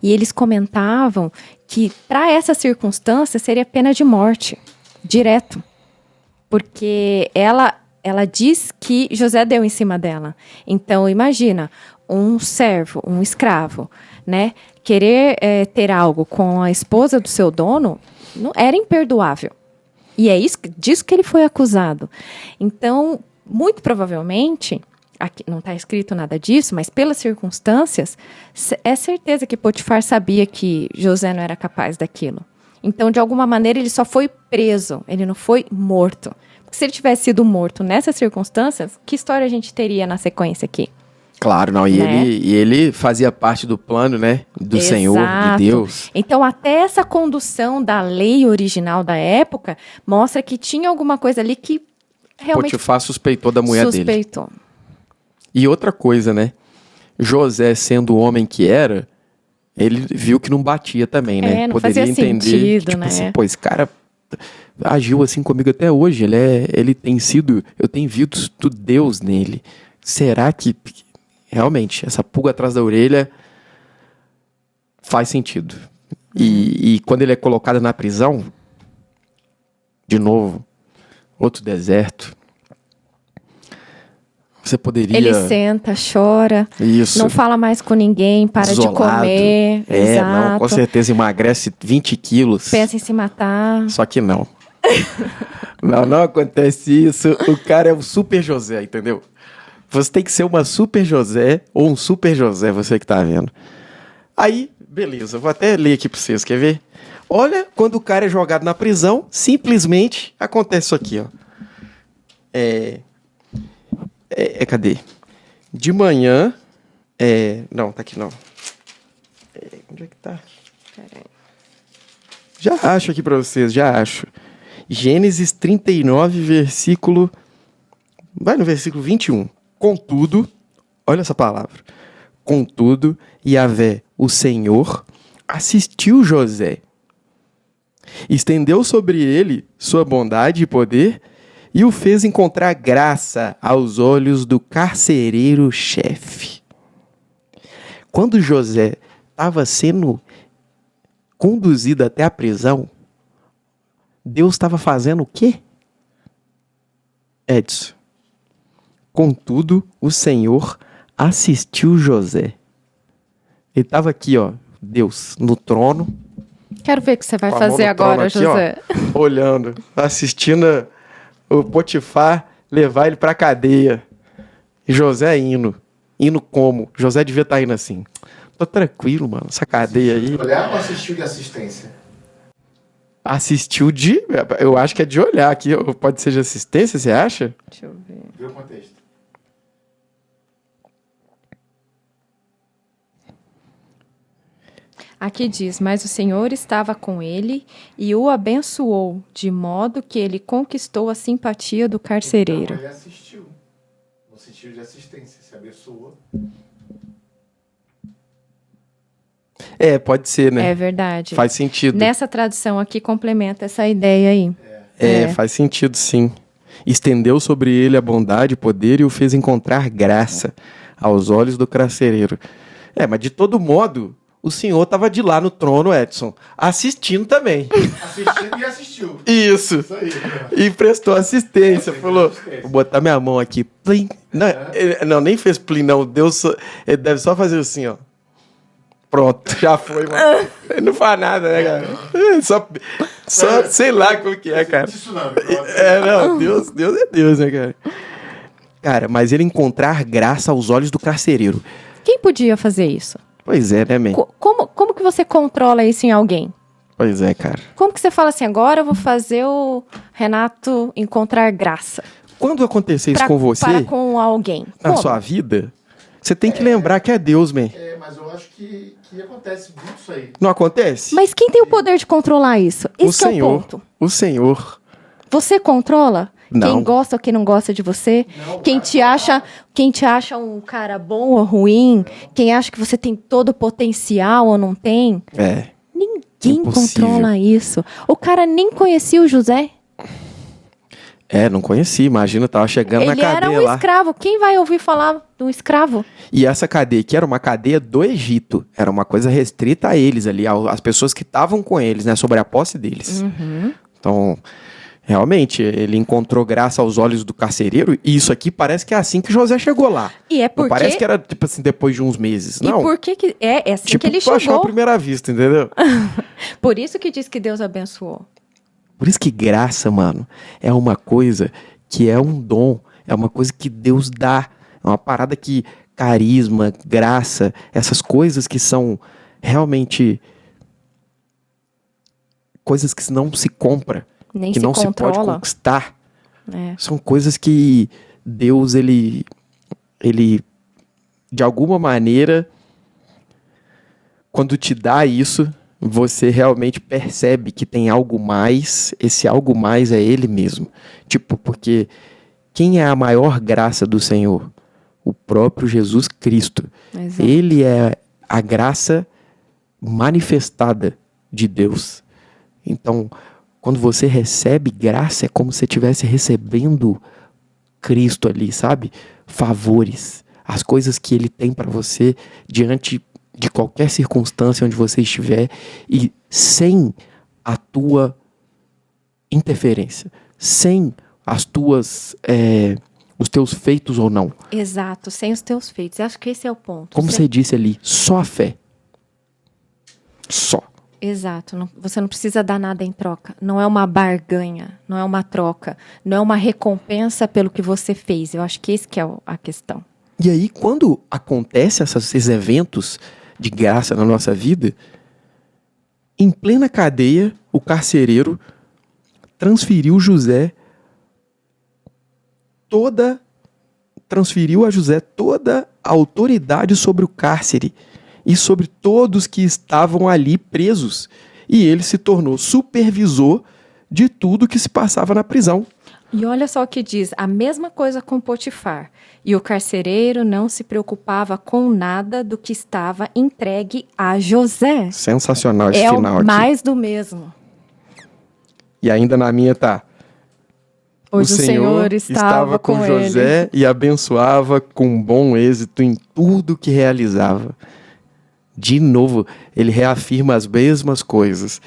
e eles comentavam que para essa circunstância seria pena de morte, direto. Porque ela diz que José deu em cima dela. Então, imagina, um servo, um escravo, né? Querer ter algo com a esposa do seu dono era imperdoável. E é disso que ele foi acusado. Então, muito provavelmente, aqui não está escrito nada disso, mas pelas circunstâncias, é certeza que Potifar sabia que José não era capaz daquilo. Então, de alguma maneira, ele só foi preso, ele não foi morto. Porque se ele tivesse sido morto nessas circunstâncias, que história a gente teria na sequência aqui? Claro, não. Né? E ele fazia parte do plano, né? Do Senhor, de Deus. Então, até essa condução da lei original da época mostra que tinha alguma coisa ali que realmente Potifar suspeitou da mulher dele. suspeitou. E outra coisa, né? José, sendo o homem que era, ele viu que não batia também, né? Não Poderia fazia entender, sentido, tipo né? assim, pô, esse cara agiu assim comigo até hoje. Ele tem sido, eu tenho visto Deus nele. Será que realmente essa pulga atrás da orelha faz sentido? E quando ele é colocado na prisão, de novo, outro deserto, você poderia... Ele senta, chora, Isso. não fala mais com ninguém, para Isolado. de comer. Não, com certeza emagrece 20 quilos. Pensa em se matar. Só que não. Não acontece isso. O cara é o super José, entendeu? Você tem que ser uma super José ou um super José, você que tá vendo. Aí, beleza, vou até ler aqui pra vocês, quer ver? Olha, quando o cara é jogado na prisão, simplesmente acontece isso aqui, ó. Cadê? De manhã... não, tá aqui não. Onde é que tá? Peraí. Já acho aqui pra vocês, já acho. Gênesis 39, versículo... Vai no versículo 21. Contudo, olha essa palavra. Contudo, Yahvé, o Senhor, assistiu José. Estendeu sobre ele sua bondade e poder e o fez encontrar graça aos olhos do carcereiro-chefe. Quando José estava sendo conduzido até a prisão, Deus estava fazendo o quê? Edson. Contudo, o Senhor assistiu José. Ele estava aqui, ó, Deus, no trono. Quero ver o que você vai Com a mão fazer no agora, trono aqui, José. ó, olhando, assistindo o Potifar levar ele pra cadeia. E José indo como? José devia estar indo assim. Tô tranquilo, mano, essa cadeia aí. Olhar ou assistiu de assistência? Assistiu de... Eu acho que é de olhar aqui. Pode ser de assistência, você acha? Deixa eu ver. Vê o contexto. Aqui diz, mas o Senhor estava com ele e o abençoou, de modo que ele conquistou a simpatia do carcereiro. Então ele assistiu. No sentido de assistência. Se abençoou. Pode ser, né? É verdade. Faz sentido. Nessa tradução aqui complementa essa ideia aí. Faz sentido, sim. Estendeu sobre ele a bondade e poder e o fez encontrar graça aos olhos do carcereiro. Mas de todo modo, o senhor estava de lá no trono, Edson, assistindo também. Assistindo e assistiu. Isso. Isso aí. E prestou assistência. Falou, vou botar minha mão aqui. Plim. Não, nem fez plim, não. Deus ele deve só fazer assim, ó. Pronto, já foi, mano. Ele não faz nada, né, cara? Só sei lá como que é, cara. Não, Deus é Deus, né, cara? Cara, mas ele encontrar graça aos olhos do carcereiro. Quem podia fazer isso? Pois é, né, man? Como que você controla isso em alguém? Pois é, cara. Como que você fala assim, agora eu vou fazer o Renato encontrar graça? Quando acontecer isso com você, para com alguém. na Como? sua vida, você tem que lembrar que é Deus, man. Mas eu acho que acontece muito isso aí. Não acontece? Mas quem tem o poder de controlar isso? Esse o é o Senhor. ponto. O Senhor. Você controla? Não. Quem gosta ou quem não gosta de você? Não, quem te acha um cara bom ou ruim? Quem acha que você tem todo o potencial ou não tem? Ninguém Impossível. controla isso. O cara nem conhecia o José. Não conheci. Imagina, tava chegando na Ele cadeia era um lá. escravo. Quem vai ouvir falar do escravo? E essa cadeia aqui era uma cadeia do Egito. Era uma coisa restrita a eles ali, às pessoas que estavam com eles, né? Sobre a posse deles. Então, realmente, ele encontrou graça aos olhos do carcereiro. E isso aqui parece que é assim que José chegou lá. E é Não porque... parece que era, tipo assim, depois de uns meses. Não. E por que é assim Tipo, que ele tu achou à chegou? primeira vista, entendeu? Por isso que diz que Deus abençoou. Por isso que graça, mano, é uma coisa que é um dom. É uma coisa que Deus dá. É uma parada que carisma, graça, essas coisas que são realmente coisas que não se compra, Nem que se não se pode controla. conquistar. É. São coisas que Deus, ele de alguma maneira, quando te dá isso, você realmente percebe que tem algo mais. Esse algo mais é Ele mesmo. Tipo, porque quem é a maior graça do Senhor? O próprio Jesus Cristo. Exato. Ele é a graça manifestada de Deus. Então, quando você recebe graça, é como se você estivesse recebendo Cristo ali, sabe? Favores, as coisas que Ele tem para você diante de qualquer circunstância onde você estiver e sem a tua interferência, sem as tuas, os teus feitos ou não. Exato, sem os teus feitos. Eu acho que esse é o ponto. Como você disse ali, só a fé. Só. Exato. Você não precisa dar nada em troca. Não é uma barganha, não é uma troca, não é uma recompensa pelo que você fez. Eu acho que esse que é a questão. E aí, quando acontecem esses eventos de graça na nossa vida, em plena cadeia, o carcereiro transferiu a José toda a autoridade sobre o cárcere e sobre todos que estavam ali presos. E ele se tornou supervisor de tudo que se passava na prisão. E olha só o que diz, a mesma coisa com Potifar. E o carcereiro não se preocupava com nada do que estava entregue a José. Sensacional esse É final o aqui. mais do mesmo. E ainda na minha tá. Pois o Senhor estava com José ele. e abençoava com bom êxito em tudo que realizava. De novo, ele reafirma as mesmas coisas.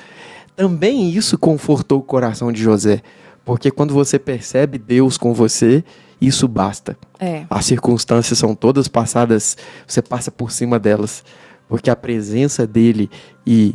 Também isso confortou o coração de José, porque quando você percebe Deus com você, isso basta. É. As circunstâncias são todas passadas, você passa por cima delas, porque a presença dele e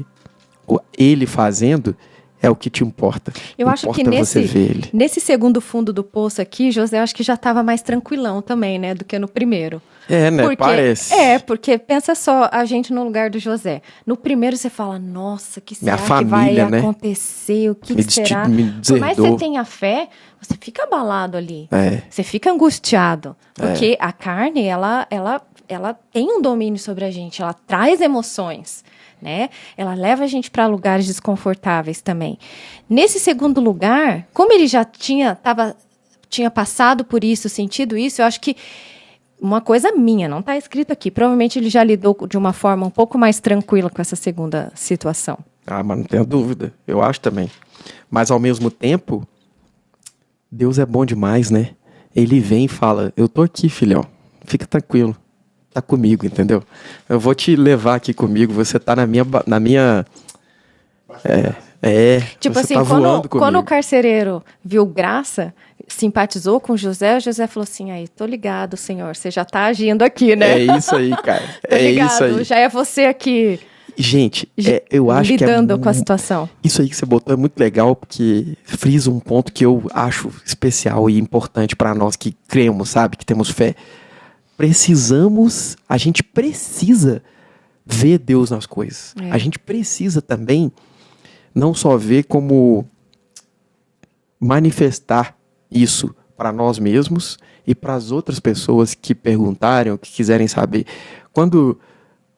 ele fazendo é o que te importa. Eu acho que você ver ele. nesse segundo fundo do poço aqui, José, eu acho que já estava mais tranquilão também, né, do que no primeiro. É, né? Parece. Porque pensa só, a gente no lugar do José. No primeiro você fala, nossa, que será Minha família, que vai né? acontecer? O que será? Me Por mais que deserdou. você tenha fé, você fica abalado ali. É. Você fica angustiado. Porque a carne, ela tem um domínio sobre a gente. Ela traz emoções, né? Ela leva a gente para lugares desconfortáveis também. Nesse segundo lugar, como ele já tinha passado por isso, sentido isso, eu acho que uma coisa minha, não está escrito aqui. Provavelmente ele já lidou de uma forma um pouco mais tranquila com essa segunda situação. Ah, mas não tenho dúvida. Eu acho também. Mas ao mesmo tempo, Deus é bom demais, né? Ele vem e fala, eu tô aqui, filhão. Fica tranquilo. Tá comigo, entendeu? Eu vou te levar aqui comigo. Você tá na minha... Tipo você assim, tá voando quando o comigo. carcereiro viu graça, simpatizou com José, o José falou assim, aí, tô ligado, senhor, você já tá agindo aqui, né? É isso aí, cara. Tô É ligado, isso aí. já é você aqui Gente, eu acho lidando que com a situação. Isso aí que você botou é muito legal, porque frisa um ponto que eu acho especial e importante para nós que cremos, sabe? Que temos fé. A gente precisa ver Deus nas coisas. É. A gente precisa também não só ver como manifestar isso para nós mesmos e para as outras pessoas que perguntarem ou que quiserem saber. Quando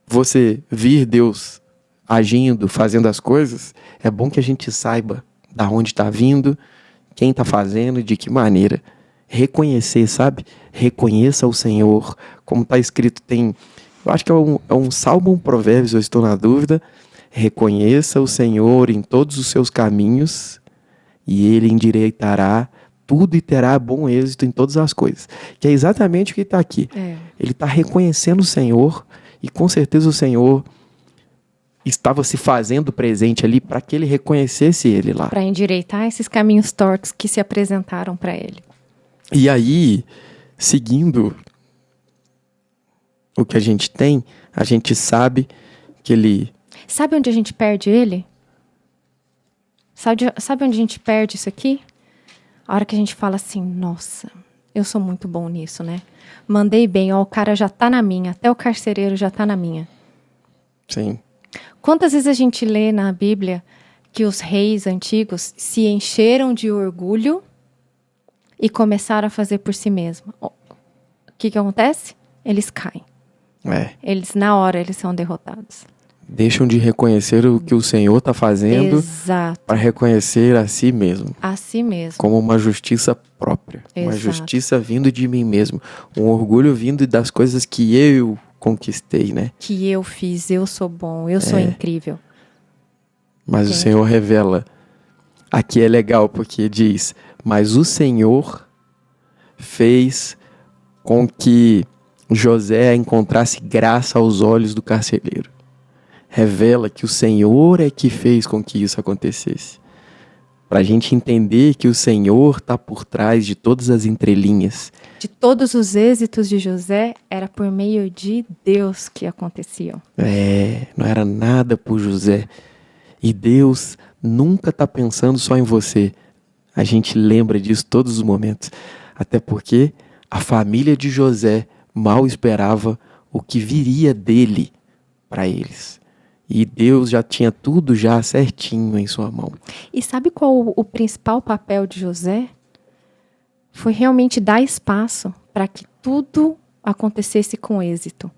você vir Deus agindo, fazendo as coisas, é bom que a gente saiba da onde está vindo, quem está fazendo, de que maneira. Reconhecer, sabe? Reconheça o Senhor. Como está escrito, eu acho que é um salmo, um provérbios, eu estou na dúvida. Reconheça o Senhor em todos os seus caminhos e Ele endireitará tudo e terá bom êxito em todas as coisas. Que é exatamente o que está aqui. Ele está reconhecendo o Senhor e com certeza o Senhor estava se fazendo presente ali para que ele reconhecesse ele lá. Para endireitar esses caminhos tortos que se apresentaram para ele. E aí, seguindo o que a gente tem, a gente sabe que ele... Sabe onde a gente perde ele? Sabe onde a gente perde isso aqui? A hora que a gente fala assim, nossa, eu sou muito bom nisso, né? Mandei bem, ó, o cara já tá na minha, até o carcereiro já tá na minha. Sim. Quantas vezes a gente lê na Bíblia que os reis antigos se encheram de orgulho e começaram a fazer por si mesmos? O que acontece? Eles caem. Na hora, eles são derrotados. Deixam de reconhecer o que o Senhor está fazendo para reconhecer a si mesmo. A si mesmo. Como uma justiça própria. Exato. Uma justiça vindo de mim mesmo. Um orgulho vindo das coisas que eu conquistei, né? Que eu fiz, eu sou bom, eu sou incrível. Mas o Senhor revela. Aqui é legal porque diz, mas o Senhor fez com que José encontrasse graça aos olhos do carcereiro. Revela que o Senhor é que fez com que isso acontecesse. Para a gente entender que o Senhor está por trás de todas as entrelinhas. De todos os êxitos de José, era por meio de Deus que aconteciam. Não era nada por José. E Deus nunca está pensando só em você. A gente lembra disso todos os momentos. Até porque a família de José mal esperava o que viria dele para eles. E Deus já tinha tudo já certinho em sua mão. E sabe qual o principal papel de José? Foi realmente dar espaço para que tudo acontecesse com êxito.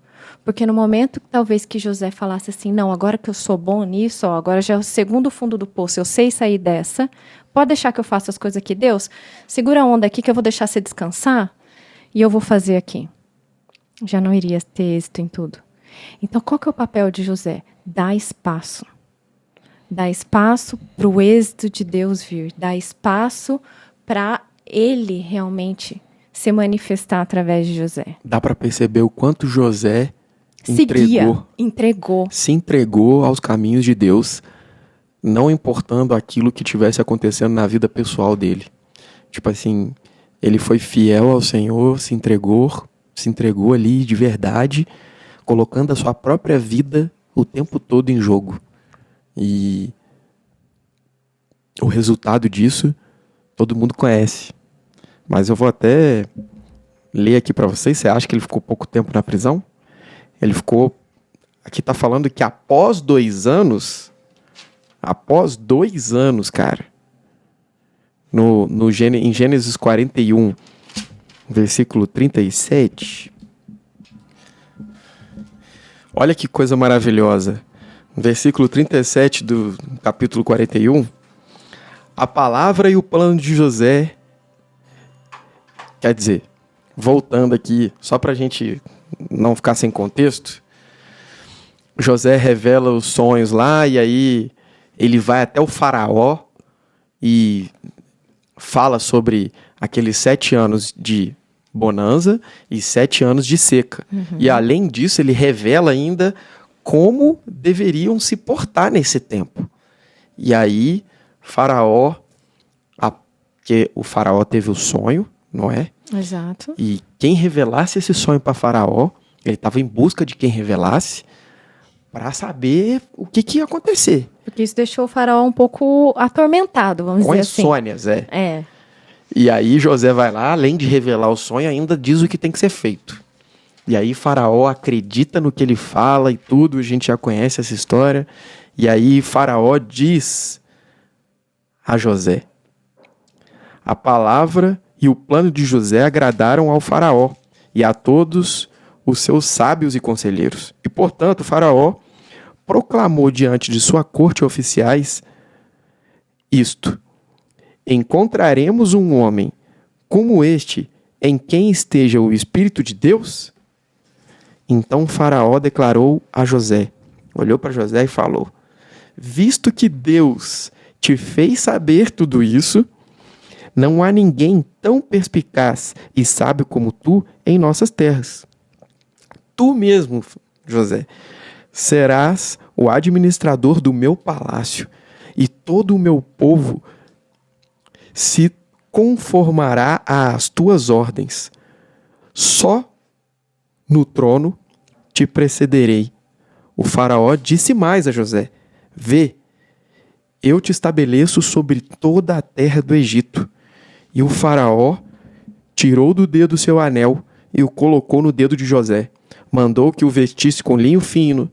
Porque no momento talvez que José falasse assim, não, agora que eu sou bom nisso, ó, agora já é o segundo fundo do poço, eu sei sair dessa, pode deixar que eu faça as coisas aqui, Deus, segura a onda aqui que eu vou deixar você descansar e eu vou fazer aqui. Já não iria ter êxito em tudo. Então, qual que é o papel de José? Dar espaço. Dar espaço para o êxito de Deus vir. Dar espaço para ele realmente se manifestar através de José. Dá para perceber o quanto José se entregou aos caminhos de Deus, não importando aquilo que tivesse acontecendo na vida pessoal dele. Tipo assim, ele foi fiel ao Senhor, se entregou ali de verdade, colocando a sua própria vida o tempo todo em jogo. E o resultado disso, todo mundo conhece. Mas eu vou até ler aqui para vocês. Você acha que ele ficou pouco tempo na prisão? Ele ficou... Aqui está falando que após 2 anos... Após 2 anos, cara. Em Gênesis 41, versículo 37... Olha que coisa maravilhosa. Versículo 37 do capítulo 41. A palavra e o plano de José... Quer dizer, voltando aqui, só para a gente não ficar sem contexto, José revela os sonhos lá e aí ele vai até o faraó e fala sobre aqueles 7 anos de bonança e 7 anos de seca. E além disso, ele revela ainda como deveriam se portar nesse tempo. E aí, que o faraó teve o sonho, não é? Exato. E quem revelasse esse sonho para Faraó, ele estava em busca de quem revelasse para saber o que ia acontecer. Porque isso deixou o faraó um pouco atormentado, vamos Com dizer assim. insônias, É. E aí José vai lá, além de revelar o sonho, ainda diz o que tem que ser feito. E aí Faraó acredita no que ele fala e tudo, a gente já conhece essa história. E aí Faraó diz a José: a palavra e o plano de José agradaram ao faraó e a todos os seus sábios e conselheiros. E, portanto, o faraó proclamou diante de sua corte oficiais isto: encontraremos um homem como este em quem esteja o Espírito de Deus? Então o faraó declarou a José, olhou para José e falou: visto que Deus te fez saber tudo isso, não há ninguém tão perspicaz e sábio como tu em nossas terras. Tu mesmo, José, serás o administrador do meu palácio, e todo o meu povo se conformará às tuas ordens. Só no trono te precederei. O faraó disse mais a José: vê, eu te estabeleço sobre toda a terra do Egito. E o faraó tirou do dedo seu anel e o colocou no dedo de José. Mandou que o vestisse com linho fino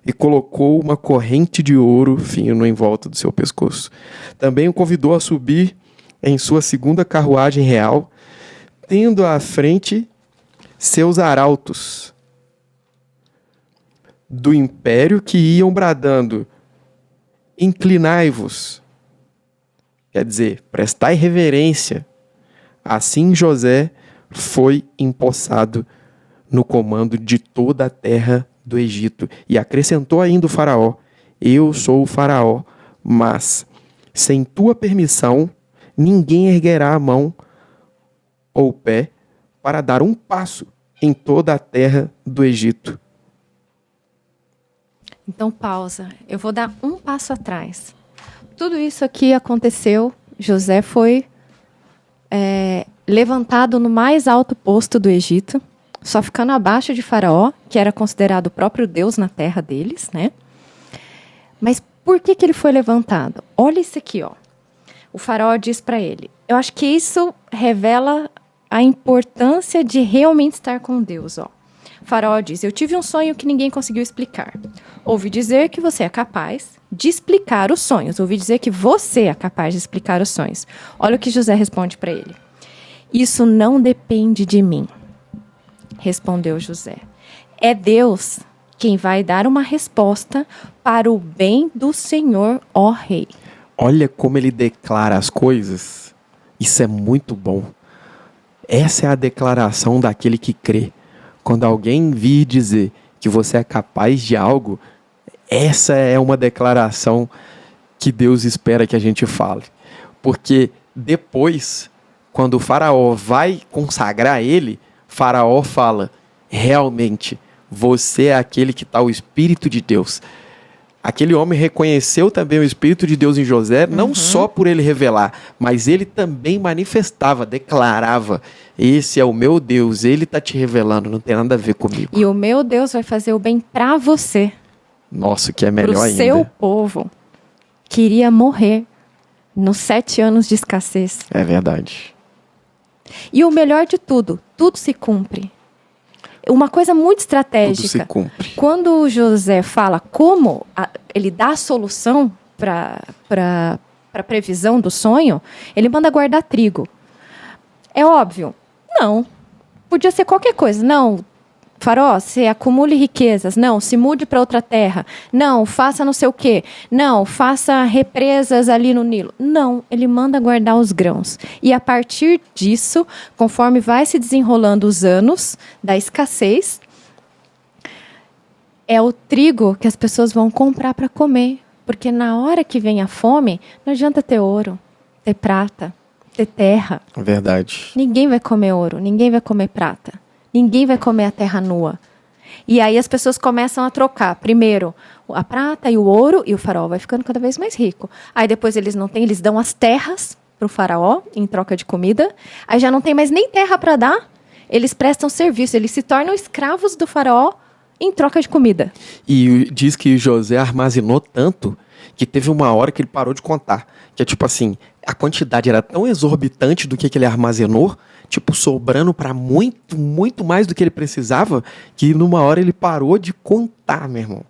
e colocou uma corrente de ouro fino em volta do seu pescoço. Também o convidou a subir em sua segunda carruagem real, tendo à frente seus arautos do império que iam bradando: inclinai-vos. Quer dizer, prestai reverência. Assim José foi empossado no comando de toda a terra do Egito. E acrescentou ainda o faraó: eu sou o faraó, mas sem tua permissão ninguém erguerá a mão ou pé para dar um passo em toda a terra do Egito. Então, pausa. Eu vou dar um passo atrás. Tudo isso aqui aconteceu. José foi levantado no mais alto posto do Egito, só ficando abaixo de Faraó, que era considerado o próprio Deus na terra deles, né? Mas Por que ele foi levantado? Olha isso aqui, ó. O faraó diz para ele. Eu acho que isso revela a importância de realmente estar com Deus, ó. O faraó diz, eu tive um sonho que ninguém conseguiu explicar. Ouvi dizer que você é capaz de explicar os sonhos. Ouvi dizer que você é capaz de explicar os sonhos. Olha o que José responde para ele. Isso não depende de mim, respondeu José. É Deus quem vai dar uma resposta para o bem do Senhor, ó rei. Olha como ele declara as coisas. Isso é muito bom. Essa é a declaração daquele que crê. Quando alguém vir dizer que você é capaz de algo, essa é uma declaração que Deus espera que a gente fale. Porque depois, quando o faraó vai consagrar ele, faraó fala, realmente, você é aquele que está o Espírito de Deus. Aquele homem reconheceu também o Espírito de Deus em José, não só por ele revelar, mas ele também manifestava, declarava, esse é o meu Deus, ele está te revelando, não tem nada a ver comigo. E o meu Deus vai fazer o bem para você. Nossa, que é melhor ainda. Para o seu povo, que iria morrer nos 7 anos de escassez. É verdade. E o melhor de tudo se cumpre. Uma coisa muito estratégica. Tudo se cumpre. Quando o José fala como ele dá a solução para a previsão do sonho, ele manda guardar trigo. É óbvio? Não. Podia ser qualquer coisa. Não, faraó, você acumule riquezas. Não, se mude para outra terra. Não, faça não sei o quê. Não, faça represas ali no Nilo. Não, ele manda guardar os grãos. E a partir disso, conforme vai se desenrolando os anos da escassez, é o trigo que as pessoas vão comprar para comer. Porque na hora que vem a fome, não adianta ter ouro, ter prata, ter terra. Verdade. Ninguém vai comer ouro, ninguém vai comer prata. Ninguém vai comer a terra nua. E aí as pessoas começam a trocar. Primeiro, a prata e o ouro, e o faraó vai ficando cada vez mais rico. Aí depois eles não têm, eles dão as terras para o faraó em troca de comida. Aí já não tem mais nem terra para dar. Eles prestam serviço, eles se tornam escravos do faraó em troca de comida. E diz que José armazenou tanto que teve uma hora que ele parou de contar. Que é tipo assim, a quantidade era tão exorbitante do que ele armazenou, tipo, sobrando para muito, muito mais do que ele precisava, que numa hora ele parou de contar, meu irmão.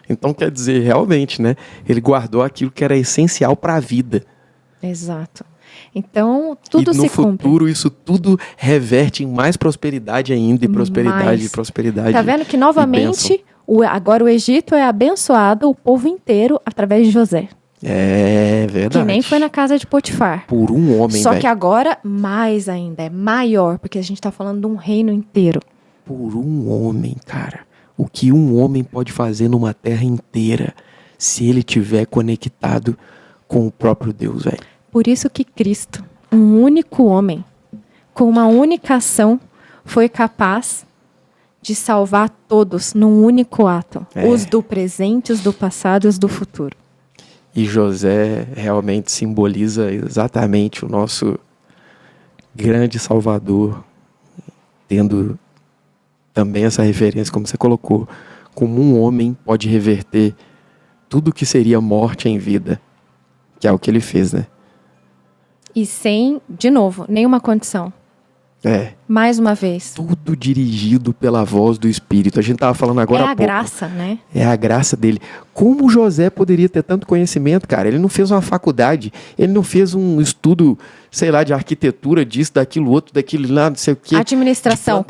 Então, quer dizer, realmente, né? Ele guardou aquilo que era essencial para a vida. Exato. Então, tudo se cumpre. E no futuro, isso tudo reverte em mais prosperidade ainda, e prosperidade, e prosperidade. Tá vendo que, novamente, agora o Egito é abençoado, o povo inteiro, através de José. É verdade. Que nem foi na casa de Potifar. Por um homem, Só que agora, mais ainda, é maior, porque a gente está falando de um reino inteiro. Por um homem, cara. O que um homem pode fazer numa terra inteira, se ele estiver conectado com o próprio Deus, velho. Por isso que Cristo, um único homem, com uma única ação, foi capaz de salvar todos num único ato. Os do presente, os do passado e os do futuro. E José realmente simboliza exatamente o nosso grande Salvador, tendo também essa referência, como você colocou, como um homem pode reverter tudo que seria morte em vida, que é o que ele fez, né? E sem, de novo, nenhuma condição. Mais uma vez. Tudo dirigido pela voz do Espírito. A gente estava falando agora há pouco. É a graça, né? É a graça dele. Como José poderia ter tanto conhecimento, cara? Ele não fez uma faculdade, ele não fez um estudo, sei lá, de arquitetura, disso, daquilo, outro, daquilo lá, não sei o quê. Administração.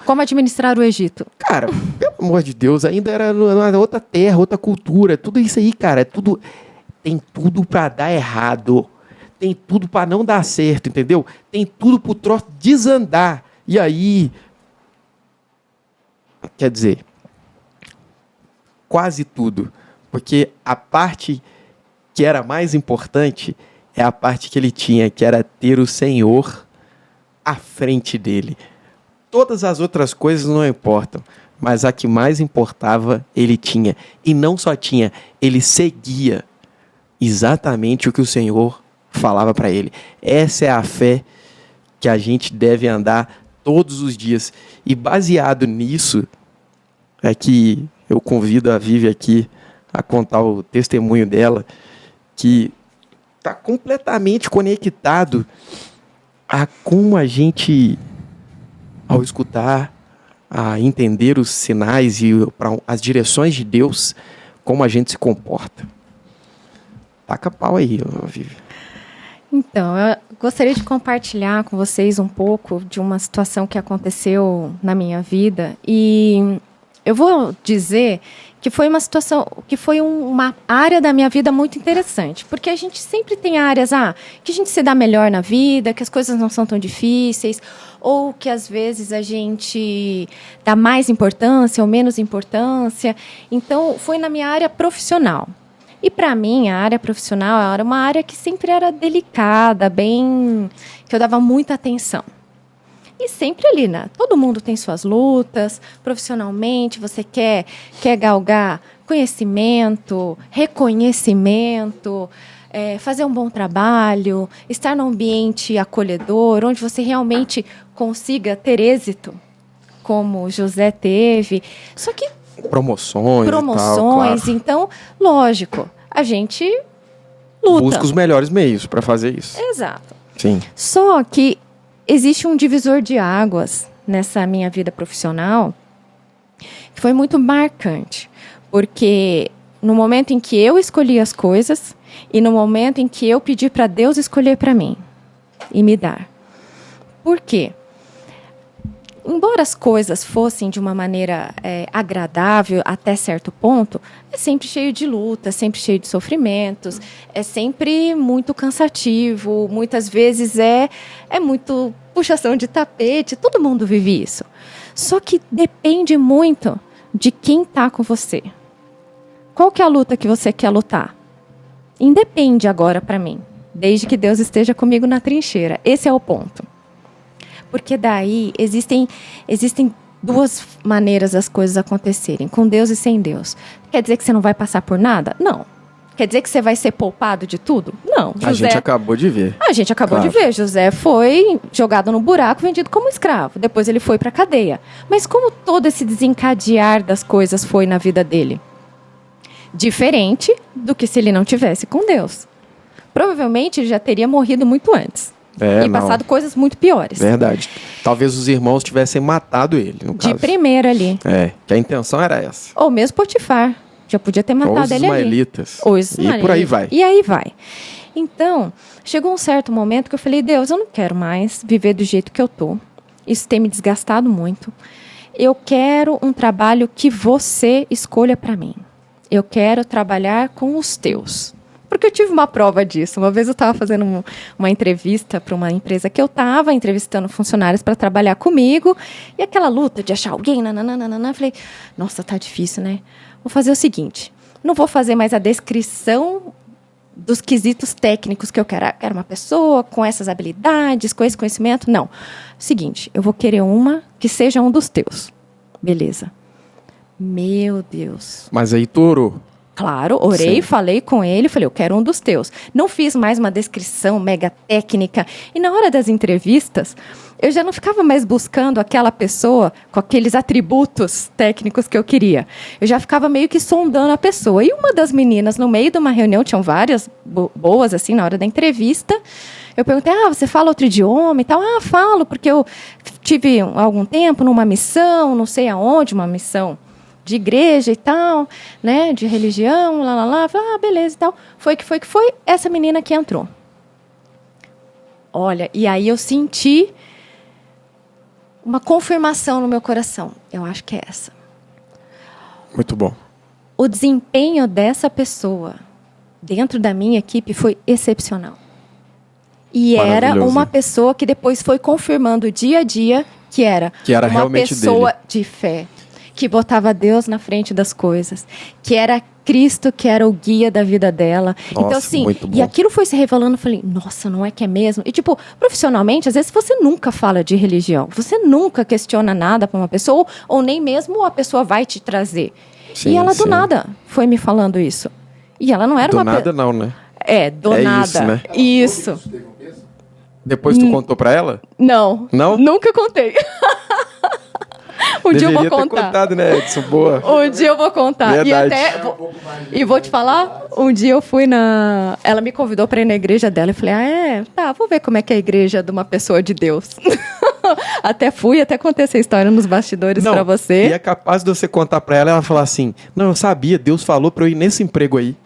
Como administrar o Egito? Cara, pelo amor de Deus, ainda era outra terra, outra cultura. Tudo isso aí, cara, tem tudo para dar errado. Tem tudo para não dar certo, entendeu? Tem tudo pro troço desandar. E aí, quer dizer, quase tudo. Porque a parte que era mais importante é a parte que ele tinha, que era ter o Senhor à frente dele. Todas as outras coisas não importam, mas a que mais importava, ele tinha. E não só tinha, ele seguia exatamente o que o Senhor falava para ele. Essa é a fé que a gente deve andar todos os dias. E baseado nisso, é que eu convido a Vivi aqui a contar o testemunho dela, que está completamente conectado a como a gente, ao escutar, a entender os sinais e as direções de Deus, como a gente se comporta. Taca pau aí, Vivi. Então, eu gostaria de compartilhar com vocês um pouco de uma situação que aconteceu na minha vida. E eu vou dizer que foi uma situação, que foi uma área da minha vida muito interessante. Porque a gente sempre tem áreas que a gente se dá melhor na vida, que as coisas não são tão difíceis, ou que às vezes a gente dá mais importância ou menos importância. Então, foi na minha área profissional. E para mim, a área profissional era uma área que sempre era delicada, que eu dava muita atenção. E sempre ali, né? Todo mundo tem suas lutas, profissionalmente, você quer galgar conhecimento, reconhecimento, fazer um bom trabalho, estar num ambiente acolhedor, onde você realmente consiga ter êxito, como José teve. Só que promoções e tal, claro. Então, lógico, a gente luta. Busca os melhores meios para fazer isso. Exato. Sim. Só que existe um divisor de águas nessa minha vida profissional que foi muito marcante, porque no momento em que eu escolhi as coisas e no momento em que eu pedi para Deus escolher para mim e me dar. Por quê? Embora as coisas fossem de uma maneira agradável até certo ponto, é sempre cheio de luta, é sempre cheio de sofrimentos, é sempre muito cansativo, muitas vezes é muito puxação de tapete, todo mundo vive isso. Só que depende muito de quem está com você. Qual que é a luta que você quer lutar? Independe agora para mim, desde que Deus esteja comigo na trincheira. Esse é o ponto. Porque daí existem duas maneiras das coisas acontecerem, com Deus e sem Deus. Quer dizer que você não vai passar por nada? Não. Quer dizer que você vai ser poupado de tudo? Não. A gente acabou de ver. A gente acabou de ver. José foi jogado no buraco, vendido como escravo. Depois ele foi para a cadeia. Mas como todo esse desencadear das coisas foi na vida dele? Diferente do que se ele não tivesse com Deus. Provavelmente ele já teria morrido muito antes. E passado coisas muito piores. Verdade. Talvez os irmãos tivessem matado ele, no caso. De primeira ali. Que a intenção era essa. Ou mesmo Potifar. Já podia ter matado ele ali. Ou os ismaelitas. E por aí vai. E aí vai. Então, chegou um certo momento que eu falei, Deus, eu não quero mais viver do jeito que eu tô. Isso tem me desgastado muito. Eu quero um trabalho que você escolha para mim. Eu quero trabalhar com os teus. Porque eu tive uma prova disso. Uma vez eu estava fazendo uma entrevista para uma empresa que eu estava, entrevistando funcionários para trabalhar comigo, e aquela luta de achar alguém, eu falei, nossa, tá difícil, né? Vou fazer o seguinte, não vou fazer mais a descrição dos quesitos técnicos que eu quero. Eu quero uma pessoa com essas habilidades, com esse conhecimento. Não. Seguinte, eu vou querer uma que seja um dos teus. Beleza. Meu Deus. Mas aí torou. Claro, orei, falei com ele, falei, eu quero um dos teus. Não fiz mais uma descrição mega técnica. E na hora das entrevistas, eu já não ficava mais buscando aquela pessoa com aqueles atributos técnicos que eu queria. Eu já ficava meio que sondando a pessoa. E uma das meninas, no meio de uma reunião, tinham várias boas, assim, na hora da entrevista, eu perguntei, você fala outro idioma e tal? Falo, porque eu tive algum tempo numa missão, não sei aonde, uma missão de igreja e tal, né, de religião, beleza e tal. Foi que foi essa menina que entrou. Olha, e aí eu senti uma confirmação no meu coração. Eu acho que é essa. Muito bom. O desempenho dessa pessoa dentro da minha equipe foi excepcional. E era uma pessoa que depois foi confirmando dia a dia que era uma realmente pessoa dele. De fé, que botava Deus na frente das coisas, que era Cristo, que era o guia da vida dela. Nossa, então, assim, muito bom. E aquilo foi se revelando, eu falei, nossa, não é que é mesmo? E, tipo, profissionalmente, às vezes você nunca fala de religião, você nunca questiona nada para uma pessoa, ou nem mesmo a pessoa vai te trazer. Sim, e ela, do nada, foi me falando isso. E ela não era do uma... nada não, né? Do nada. Isso, né? Isso. Depois tu contou pra ela? Não. Não? Nunca contei. Um dia eu vou Deveria ter contar. contado, né, Edson? Boa. Um dia eu vou contar. Verdade. E vou te falar, um dia eu fui na... Ela me convidou para ir na igreja dela. Eu falei, tá, vou ver como é que é a igreja de uma pessoa de Deus. Até contei essa história nos bastidores para você. E é capaz de você contar para ela falar assim, não, eu sabia, Deus falou para eu ir nesse emprego aí.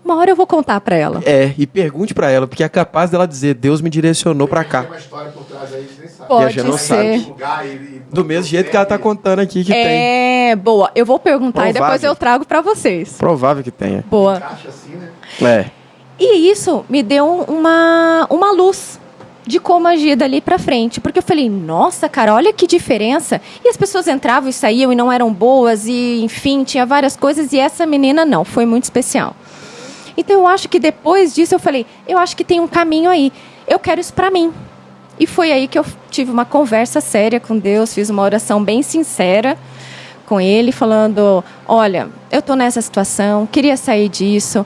Uma hora eu vou contar para ela. E pergunte para ela, porque é capaz dela dizer, Deus me direcionou para cá. Tem uma história por trás aí, você nem sabe. Pode E a gente não ser. sabe. Do mesmo jeito que ela tá contando aqui que tem. Boa. Eu vou perguntar e depois Provável. eu trago para vocês. Provável que tenha. Boa. Encaixa assim, né? E isso me deu uma luz de como agir dali pra frente. Porque eu falei, nossa, cara, olha que diferença. E as pessoas entravam e saíam e não eram boas. E, enfim, tinha várias coisas. E essa menina não, foi muito especial. Então eu acho que depois disso eu falei, eu acho que tem um caminho aí. Eu quero isso pra mim. E foi aí que eu tive uma conversa séria com Deus. Fiz uma oração bem sincera com Ele, falando, olha, eu tô nessa situação, queria sair disso.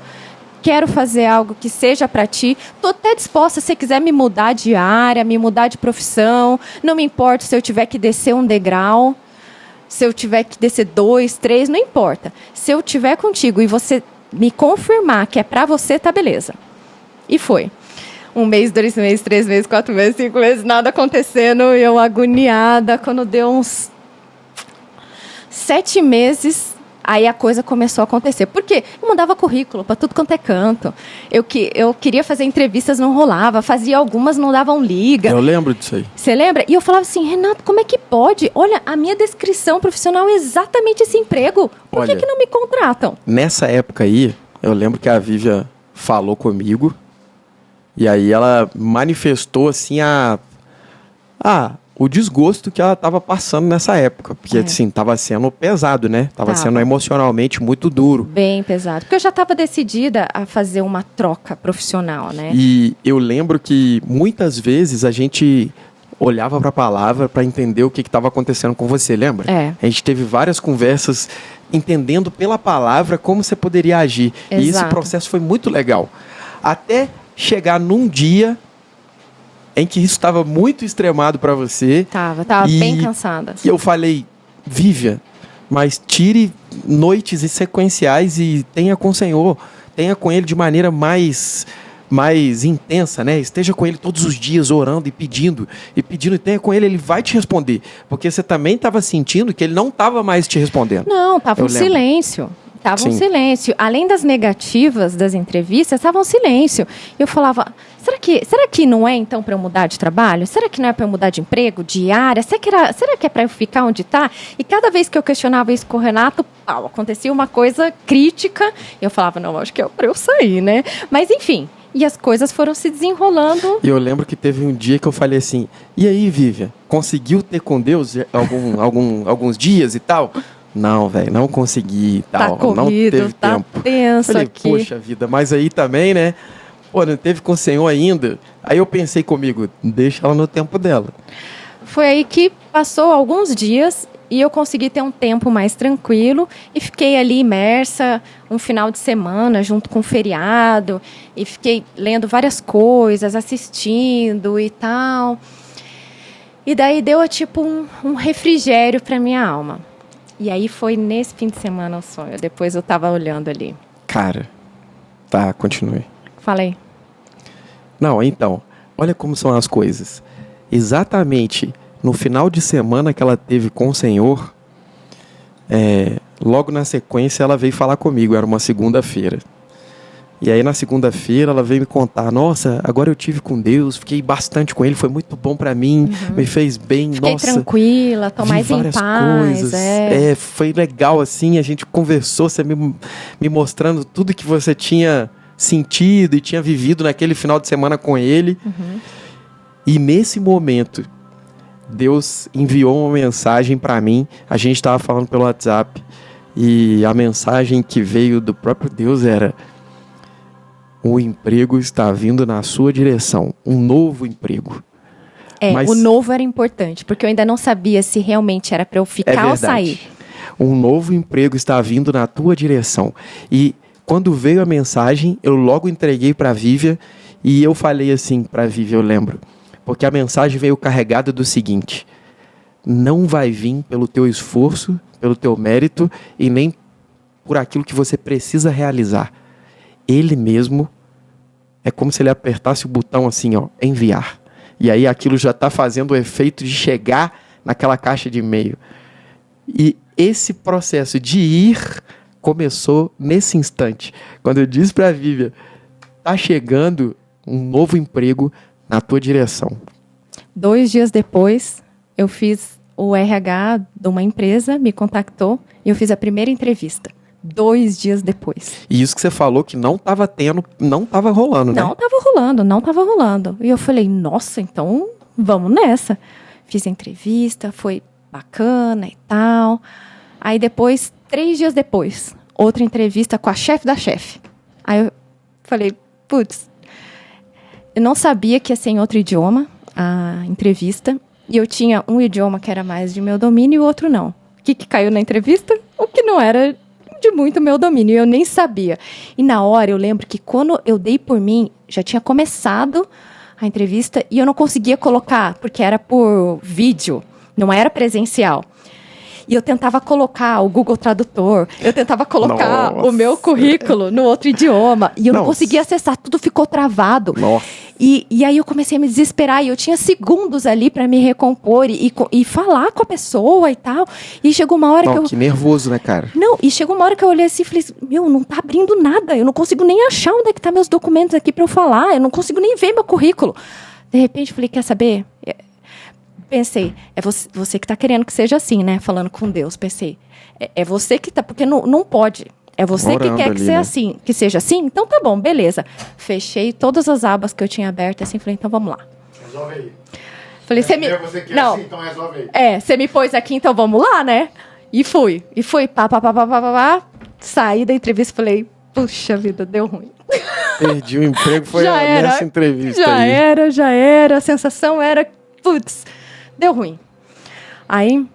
Quero fazer algo que seja para ti. Estou até disposta, se você quiser me mudar de área, me mudar de profissão. Não me importa se eu tiver que descer um degrau, se eu tiver que descer 2, 3, não importa. Se eu tiver contigo e você me confirmar que é para você, tá beleza. E foi. 1 mês, 2 meses, 3 meses, 4 meses, 5 meses, nada acontecendo. E eu agoniada. Quando deu uns 7 meses... Aí a coisa começou a acontecer. Por quê? Eu mandava currículo para tudo quanto é canto. Eu queria fazer entrevistas, não rolava. Fazia algumas, não davam liga. Eu lembro disso aí. Você lembra? E eu falava assim, Renato, como é que pode? Olha, a minha descrição profissional é exatamente esse emprego. Por que não me contratam? Nessa época aí, eu lembro que a Vívia falou comigo. E aí ela manifestou, assim, o desgosto que ela estava passando nessa época. Porque, assim, estava sendo pesado, né? Estava sendo emocionalmente muito duro. Bem pesado. Porque eu já estava decidida a fazer uma troca profissional, né? E eu lembro que muitas vezes a gente olhava para a palavra para entender o que estava acontecendo com você, lembra? A gente teve várias conversas entendendo pela palavra como você poderia agir. Exato. E esse processo foi muito legal. Até chegar num dia em que isso estava muito extremado para você. Tava bem cansada. E eu falei, Vívia, mas tire noites sequenciais e tenha com o Senhor, tenha com Ele de maneira mais intensa, né? Esteja com Ele todos os dias orando e pedindo, e tenha com Ele vai te responder. Porque você também estava sentindo que Ele não estava mais te respondendo. Não, estava um silêncio. Estava um silêncio. Além das negativas das entrevistas, estava um silêncio. Eu falava, será que não é então para eu mudar de trabalho? Será que não é para eu mudar de emprego, de área? Será que é para eu ficar onde está? E cada vez que eu questionava isso com o Renato, acontecia uma coisa crítica. E eu falava, não, acho que é para eu sair, né? Mas enfim, e as coisas foram se desenrolando. E eu lembro que teve um dia que eu falei assim, e aí, Vívia, conseguiu ter com Deus alguns dias e tal? Não, velho, não consegui e tal. Tá corrido, não teve tempo. Tenso. Falei, aqui. Poxa vida, mas aí também, né? Pô, não teve com o Senhor ainda. Aí eu pensei comigo, deixa ela no tempo dela. Foi aí que passou alguns dias e eu consegui ter um tempo mais tranquilo e fiquei ali imersa um final de semana junto com o feriado e fiquei lendo várias coisas, assistindo e tal. E daí deu tipo um refrigério para minha alma. E aí foi nesse fim de semana o sonho. Depois eu tava olhando ali. Cara, tá, continue. Falei. Não, então, olha como são as coisas. Exatamente no final de semana que ela teve com o Senhor, logo na sequência ela veio falar comigo, era uma segunda-feira. E aí na segunda-feira ela veio me contar, nossa, agora eu tive com Deus, fiquei bastante com Ele, foi muito bom pra mim, me fez bem, Fiquei nossa. tranquila, tô mais em paz. Coisas. Foi legal assim, a gente conversou, você me mostrando tudo que você tinha sentido e tinha vivido naquele final de semana com Ele. E nesse momento, Deus enviou uma mensagem pra mim, a gente estava falando pelo WhatsApp, e a mensagem que veio do próprio Deus era: o emprego está vindo na sua direção, um novo emprego. O novo era importante, porque eu ainda não sabia se realmente era para eu ficar ou sair. Um novo emprego está vindo na tua direção. E quando veio a mensagem, eu logo entreguei para a Vívia e eu falei assim para a Vívia, eu lembro, porque a mensagem veio carregada do seguinte: não vai vir pelo teu esforço, pelo teu mérito e nem por aquilo que você precisa realizar. Ele mesmo é como se ele apertasse o botão assim, ó, enviar. E aí aquilo já está fazendo o efeito de chegar naquela caixa de e-mail. E esse processo de ir começou nesse instante. Quando eu disse para a Vivian, tá chegando um novo emprego na tua direção. 2 dias depois, eu fiz o RH de uma empresa, me contactou e eu fiz a primeira entrevista. 2 dias depois. E isso que você falou que não estava rolando, né? Não estava rolando. E eu falei, nossa, então vamos nessa. Fiz a entrevista, foi bacana e tal. Aí depois, 3 dias depois, outra entrevista com a chefe da chefe. Aí eu falei, putz, eu não sabia que ia ser em outro idioma a entrevista. E eu tinha um idioma que era mais de meu domínio e o outro não. O que caiu na entrevista? O que não era de muito meu domínio, eu nem sabia. E na hora eu lembro que quando eu dei por mim, já tinha começado a entrevista e eu não conseguia colocar, porque era por vídeo, não era presencial. E eu tentava colocar o Google Tradutor, eu tentava colocar o meu currículo no outro idioma, e eu não conseguia acessar, tudo ficou travado. E aí eu comecei a me desesperar, e eu tinha segundos ali para me recompor e falar com a pessoa e tal. E chegou uma hora que nervoso, né, cara? Não, e chegou uma hora que eu olhei assim e falei, não tá abrindo nada, eu não consigo nem achar onde é que tá meus documentos aqui para eu falar, eu não consigo nem ver meu currículo. De repente, falei, quer saber? Pensei, é você que está querendo que seja assim, né? Falando com Deus, pensei. É você que está, porque não pode. É você morando que quer ali, que seja assim, que seja assim? Então tá bom, beleza. Fechei todas as abas que eu tinha abertas assim, falei, então vamos lá. Resolve aí. Falei, você quer não. assim, então resolve aí. Você me pôs aqui, então vamos lá, né? E fui, pá. Saí da entrevista, falei, puxa vida, deu ruim. Perdi o emprego, foi nessa entrevista Já era, a sensação era, putz, deu ruim. Aí,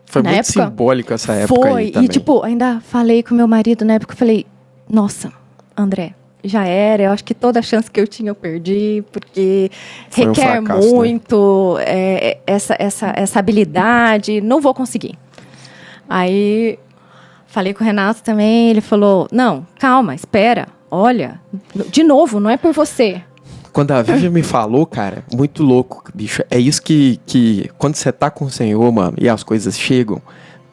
foi muito época, simbólico essa época aí também. E ainda falei com meu marido na época, falei, nossa, André, já era, eu acho que toda a chance que eu tinha eu perdi, porque foi requer muito, né? Essa habilidade, não vou conseguir. Aí, falei com o Renato também, ele falou, não, calma, espera, olha, de novo, não é por você. Quando a Vivian me falou, cara, muito louco, bicho. É isso que quando você tá com o Senhor, mano, e as coisas chegam,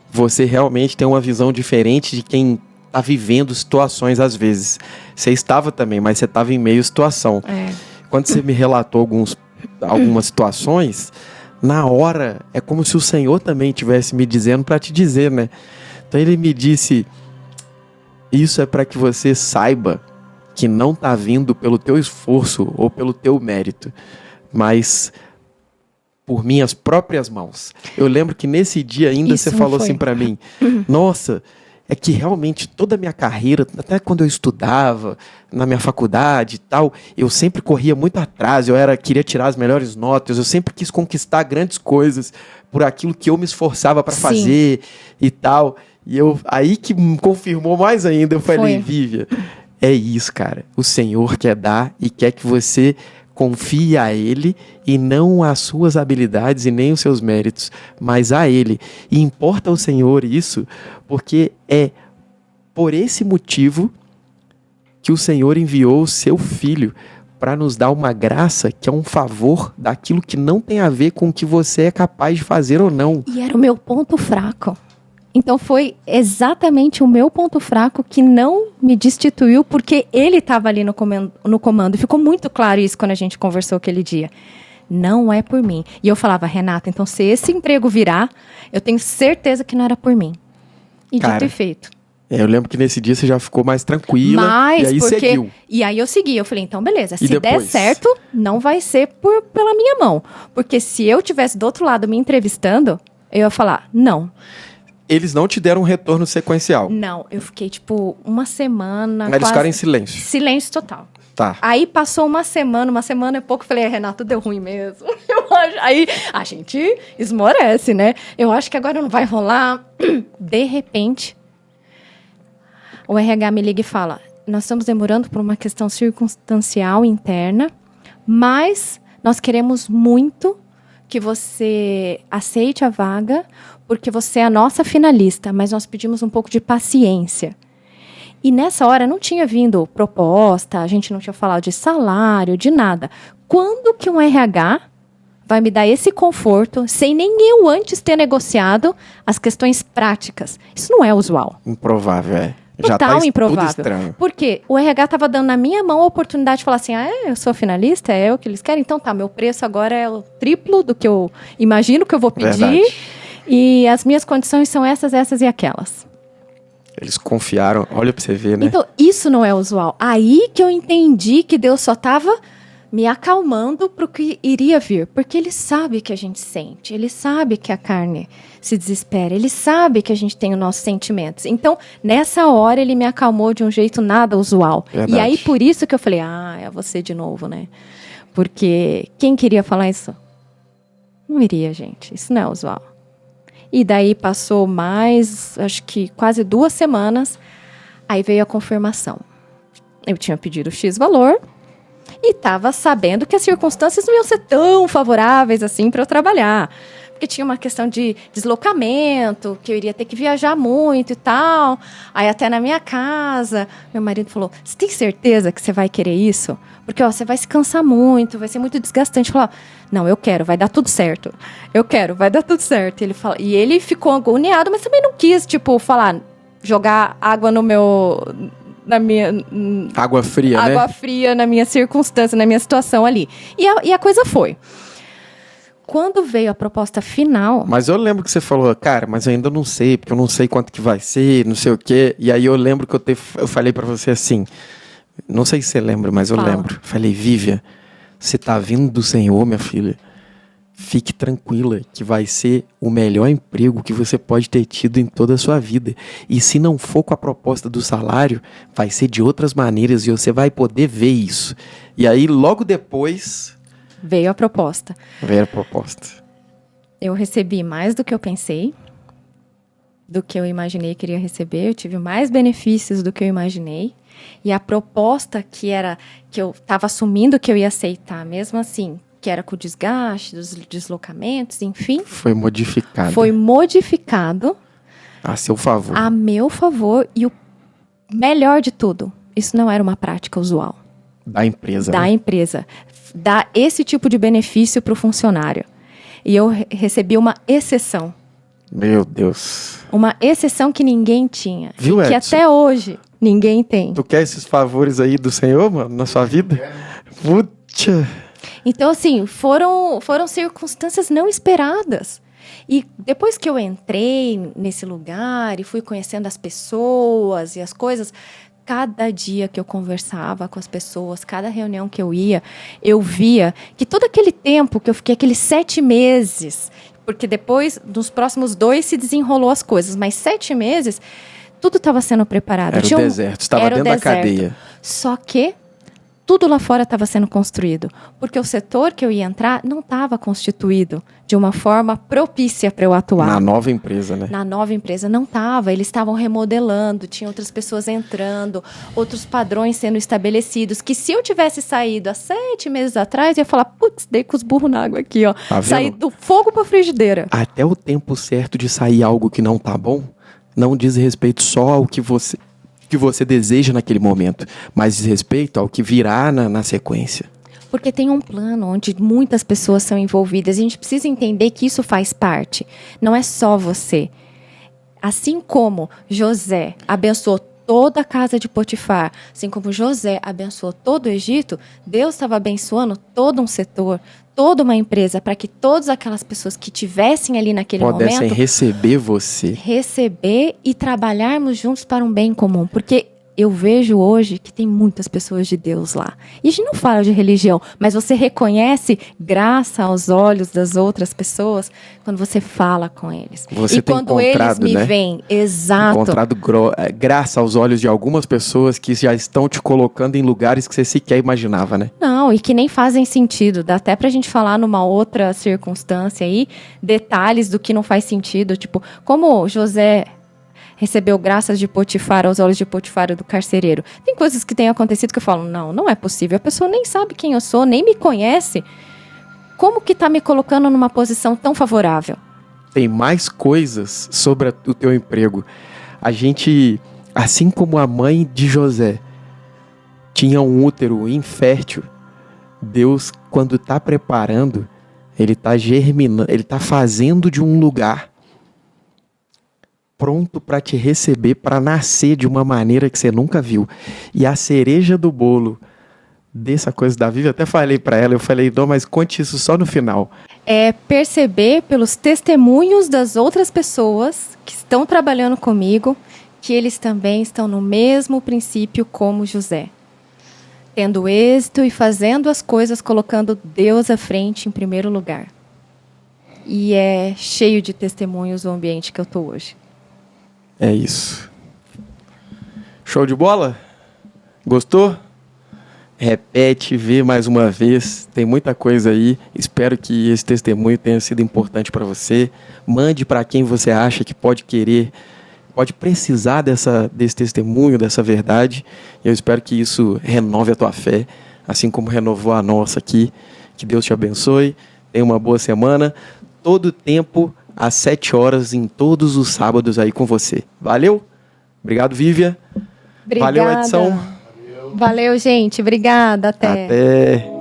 você realmente tem uma visão diferente de quem tá vivendo situações às vezes. Você estava também, mas você estava em meio à situação. Quando você me relatou algumas situações, na hora, é como se o Senhor também estivesse me dizendo para te dizer, né? Então ele me disse, isso é para que você saiba que não está vindo pelo teu esforço ou pelo teu mérito, mas por minhas próprias mãos. Eu lembro que nesse dia ainda você falou assim para mim, nossa, é que realmente toda a minha carreira, até quando eu estudava na minha faculdade e tal, eu sempre corria muito atrás, queria tirar as melhores notas, eu sempre quis conquistar grandes coisas por aquilo que eu me esforçava para fazer e tal. E aí que me confirmou mais ainda, eu falei, Vivian, é isso, cara. O Senhor quer dar e quer que você confie a Ele e não às suas habilidades e nem os seus méritos, mas a Ele. E importa ao Senhor isso, porque é por esse motivo que o Senhor enviou o seu Filho para nos dar uma graça que é um favor daquilo que não tem a ver com o que você é capaz de fazer ou não. E era o meu ponto fraco. Então foi exatamente o meu ponto fraco que não me destituiu, porque ele estava ali no comando. E ficou muito claro isso quando a gente conversou aquele dia. Não é por mim. E eu falava, Renata, então se esse emprego virar, eu tenho certeza que não era por mim. E dito e feito. Eu lembro que nesse dia você já ficou mais tranquila e aí seguiu. E aí eu segui. Eu falei, então beleza, se der certo, não vai ser pela minha mão. Porque se eu tivesse do outro lado me entrevistando, eu ia falar, não. Eles não te deram um retorno sequencial? Não, eu fiquei, uma semana... Eles ficaram em silêncio? Silêncio total. Tá. Aí passou uma semana e pouco, eu falei, Renato, deu ruim mesmo. Aí a gente esmorece, né? Eu acho que agora não vai rolar. De repente, o RH me liga e fala, nós estamos demorando por uma questão circunstancial interna, mas nós queremos muito que você aceite a vaga, porque você é a nossa finalista, mas nós pedimos um pouco de paciência. E nessa hora não tinha vindo proposta, a gente não tinha falado de salário, de nada. Quando que um RH vai me dar esse conforto, sem nem eu antes ter negociado as questões práticas? Isso não é usual. Improvável, é. Total Já tá improvável. tudo estranho. Porque o RH estava dando na minha mão a oportunidade de falar assim, eu sou finalista, é eu que eles querem, então tá, meu preço agora é o triplo do que eu imagino que eu vou pedir. Verdade. E as minhas condições são essas, essas e aquelas. Eles confiaram, olha pra você ver, né? Então, isso não é usual. Aí que eu entendi que Deus só estava me acalmando para o que iria vir. Porque Ele sabe que a gente sente. Ele sabe que a carne se desespera. Ele sabe que a gente tem os nossos sentimentos. Então, nessa hora, Ele me acalmou de um jeito nada usual. Verdade. E aí, por isso que eu falei, é você de novo, né? Porque quem queria falar isso? Não iria, gente. Isso não é usual. E daí passou mais, acho que quase 2 semanas, aí veio a confirmação. Eu tinha pedido X valor e estava sabendo que as circunstâncias não iam ser tão favoráveis assim para eu trabalhar. Porque tinha uma questão de deslocamento, que eu iria ter que viajar muito e tal. Aí até na minha casa, meu marido falou, você tem certeza que você vai querer isso? Porque você vai se cansar muito, vai ser muito desgastante. Eu falei, não, eu quero, vai dar tudo certo. Eu quero, vai dar tudo certo. E ele ficou agoniado, mas também não quis, falar, jogar água na minha... Água fria, né? Água fria na minha circunstância, na minha situação ali. E a coisa foi. Quando veio a proposta final... Mas eu lembro que você falou, cara, mas eu ainda não sei, porque eu não sei quanto que vai ser, não sei o quê. E aí eu lembro que eu falei pra você assim, não sei se você lembra, mas eu lembro. Falei, Vivian, você tá vindo do Senhor, minha filha. Fique tranquila, que vai ser o melhor emprego que você pode ter tido em toda a sua vida. E se não for com a proposta do salário, vai ser de outras maneiras e você vai poder ver isso. E aí, logo depois... Veio a proposta. Veio a proposta. Eu recebi mais do que eu pensei, do que eu imaginei que iria receber. Eu tive mais benefícios do que eu imaginei. E a proposta que eu estava assumindo que eu ia aceitar, mesmo assim, que era com o desgaste, dos deslocamentos, enfim. Foi modificado. Foi modificado. A seu favor. A meu favor. E o melhor de tudo, isso não era uma prática usual. Da empresa. Da empresa. Dar esse tipo de benefício para o funcionário. E eu recebi uma exceção. Meu Deus. Uma exceção que ninguém tinha. Viu, Edson? Que até hoje ninguém tem. Tu quer esses favores aí do Senhor, mano, na sua vida? Puxa. Então, assim, foram circunstâncias não esperadas. E depois que eu entrei nesse lugar e fui conhecendo as pessoas e as coisas, cada dia que eu conversava com as pessoas, cada reunião que eu ia, eu via que todo aquele tempo que eu fiquei, aqueles 7 meses, porque depois, nos próximos 2, se desenrolou as coisas, mas 7 meses, tudo estava sendo preparado. Era o deserto, estava dentro da cadeia. Só que tudo lá fora estava sendo construído, porque o setor que eu ia entrar não estava constituído de uma forma propícia para eu atuar. Na nova empresa, né? Na nova empresa não estava, eles estavam remodelando, tinha outras pessoas entrando, outros padrões sendo estabelecidos, que se eu tivesse saído há 7 meses atrás, eu ia falar, putz, dei com os burros na água aqui, ó. Tá Saí do fogo para a frigideira. Até o tempo certo de sair algo que não tá bom, não diz respeito só ao que você deseja naquele momento, mas diz respeito ao que virá na sequência. Porque tem um plano onde muitas pessoas são envolvidas. E a gente precisa entender que isso faz parte. Não é só você. Assim como José abençoou toda a casa de Potifar, assim como José abençoou todo o Egito, Deus estava abençoando todo um setor, toda uma empresa, para que todas aquelas pessoas que tivessem ali naquele pudessem momento... receber você. Receber e trabalharmos juntos para um bem comum. Porque eu vejo hoje que tem muitas pessoas de Deus lá. E a gente não fala de religião, mas você reconhece graça aos olhos das outras pessoas quando você fala com eles. Você e tem quando eles me veem, exato. Encontrado graça aos olhos de algumas pessoas que já estão te colocando em lugares que você sequer imaginava, né? Não, e que nem fazem sentido. Dá até pra gente falar numa outra circunstância aí, detalhes do que não faz sentido. Tipo, como José recebeu graças de Potifar aos olhos de Potifar e do carcereiro. Tem coisas que têm acontecido que eu falo, não é possível. A pessoa nem sabe quem eu sou, nem me conhece. como que está me colocando numa posição tão favorável? Tem mais coisas sobre o teu emprego. A gente, assim como a mãe de José tinha um útero infértil, Deus, quando está preparando, Ele está germinando, Ele está fazendo de um lugar pronto para te receber, para nascer de uma maneira que você nunca viu. E a cereja do bolo dessa coisa da Vivi, eu até falei para ela, eu falei, Dom, mas conte isso só no final. É perceber pelos testemunhos das outras pessoas que estão trabalhando comigo, que eles também estão no mesmo princípio como José. Tendo êxito e fazendo as coisas, colocando Deus à frente em primeiro lugar. E é cheio de testemunhos o ambiente que eu estou hoje. É isso. Show de bola? Gostou? Repete, vê mais uma vez. Tem muita coisa aí. Espero que esse testemunho tenha sido importante para você. Mande para quem você acha que pode querer, pode precisar desse testemunho, dessa verdade. E eu espero que isso renove a tua fé, assim como renovou a nossa aqui. Que Deus te abençoe. Tenha uma boa semana. Todo tempo, às 7 horas, em todos os sábados aí com você. Valeu? Obrigado, Vivian. Obrigada. Valeu, Edson. Valeu, gente. Obrigada. Até. Até.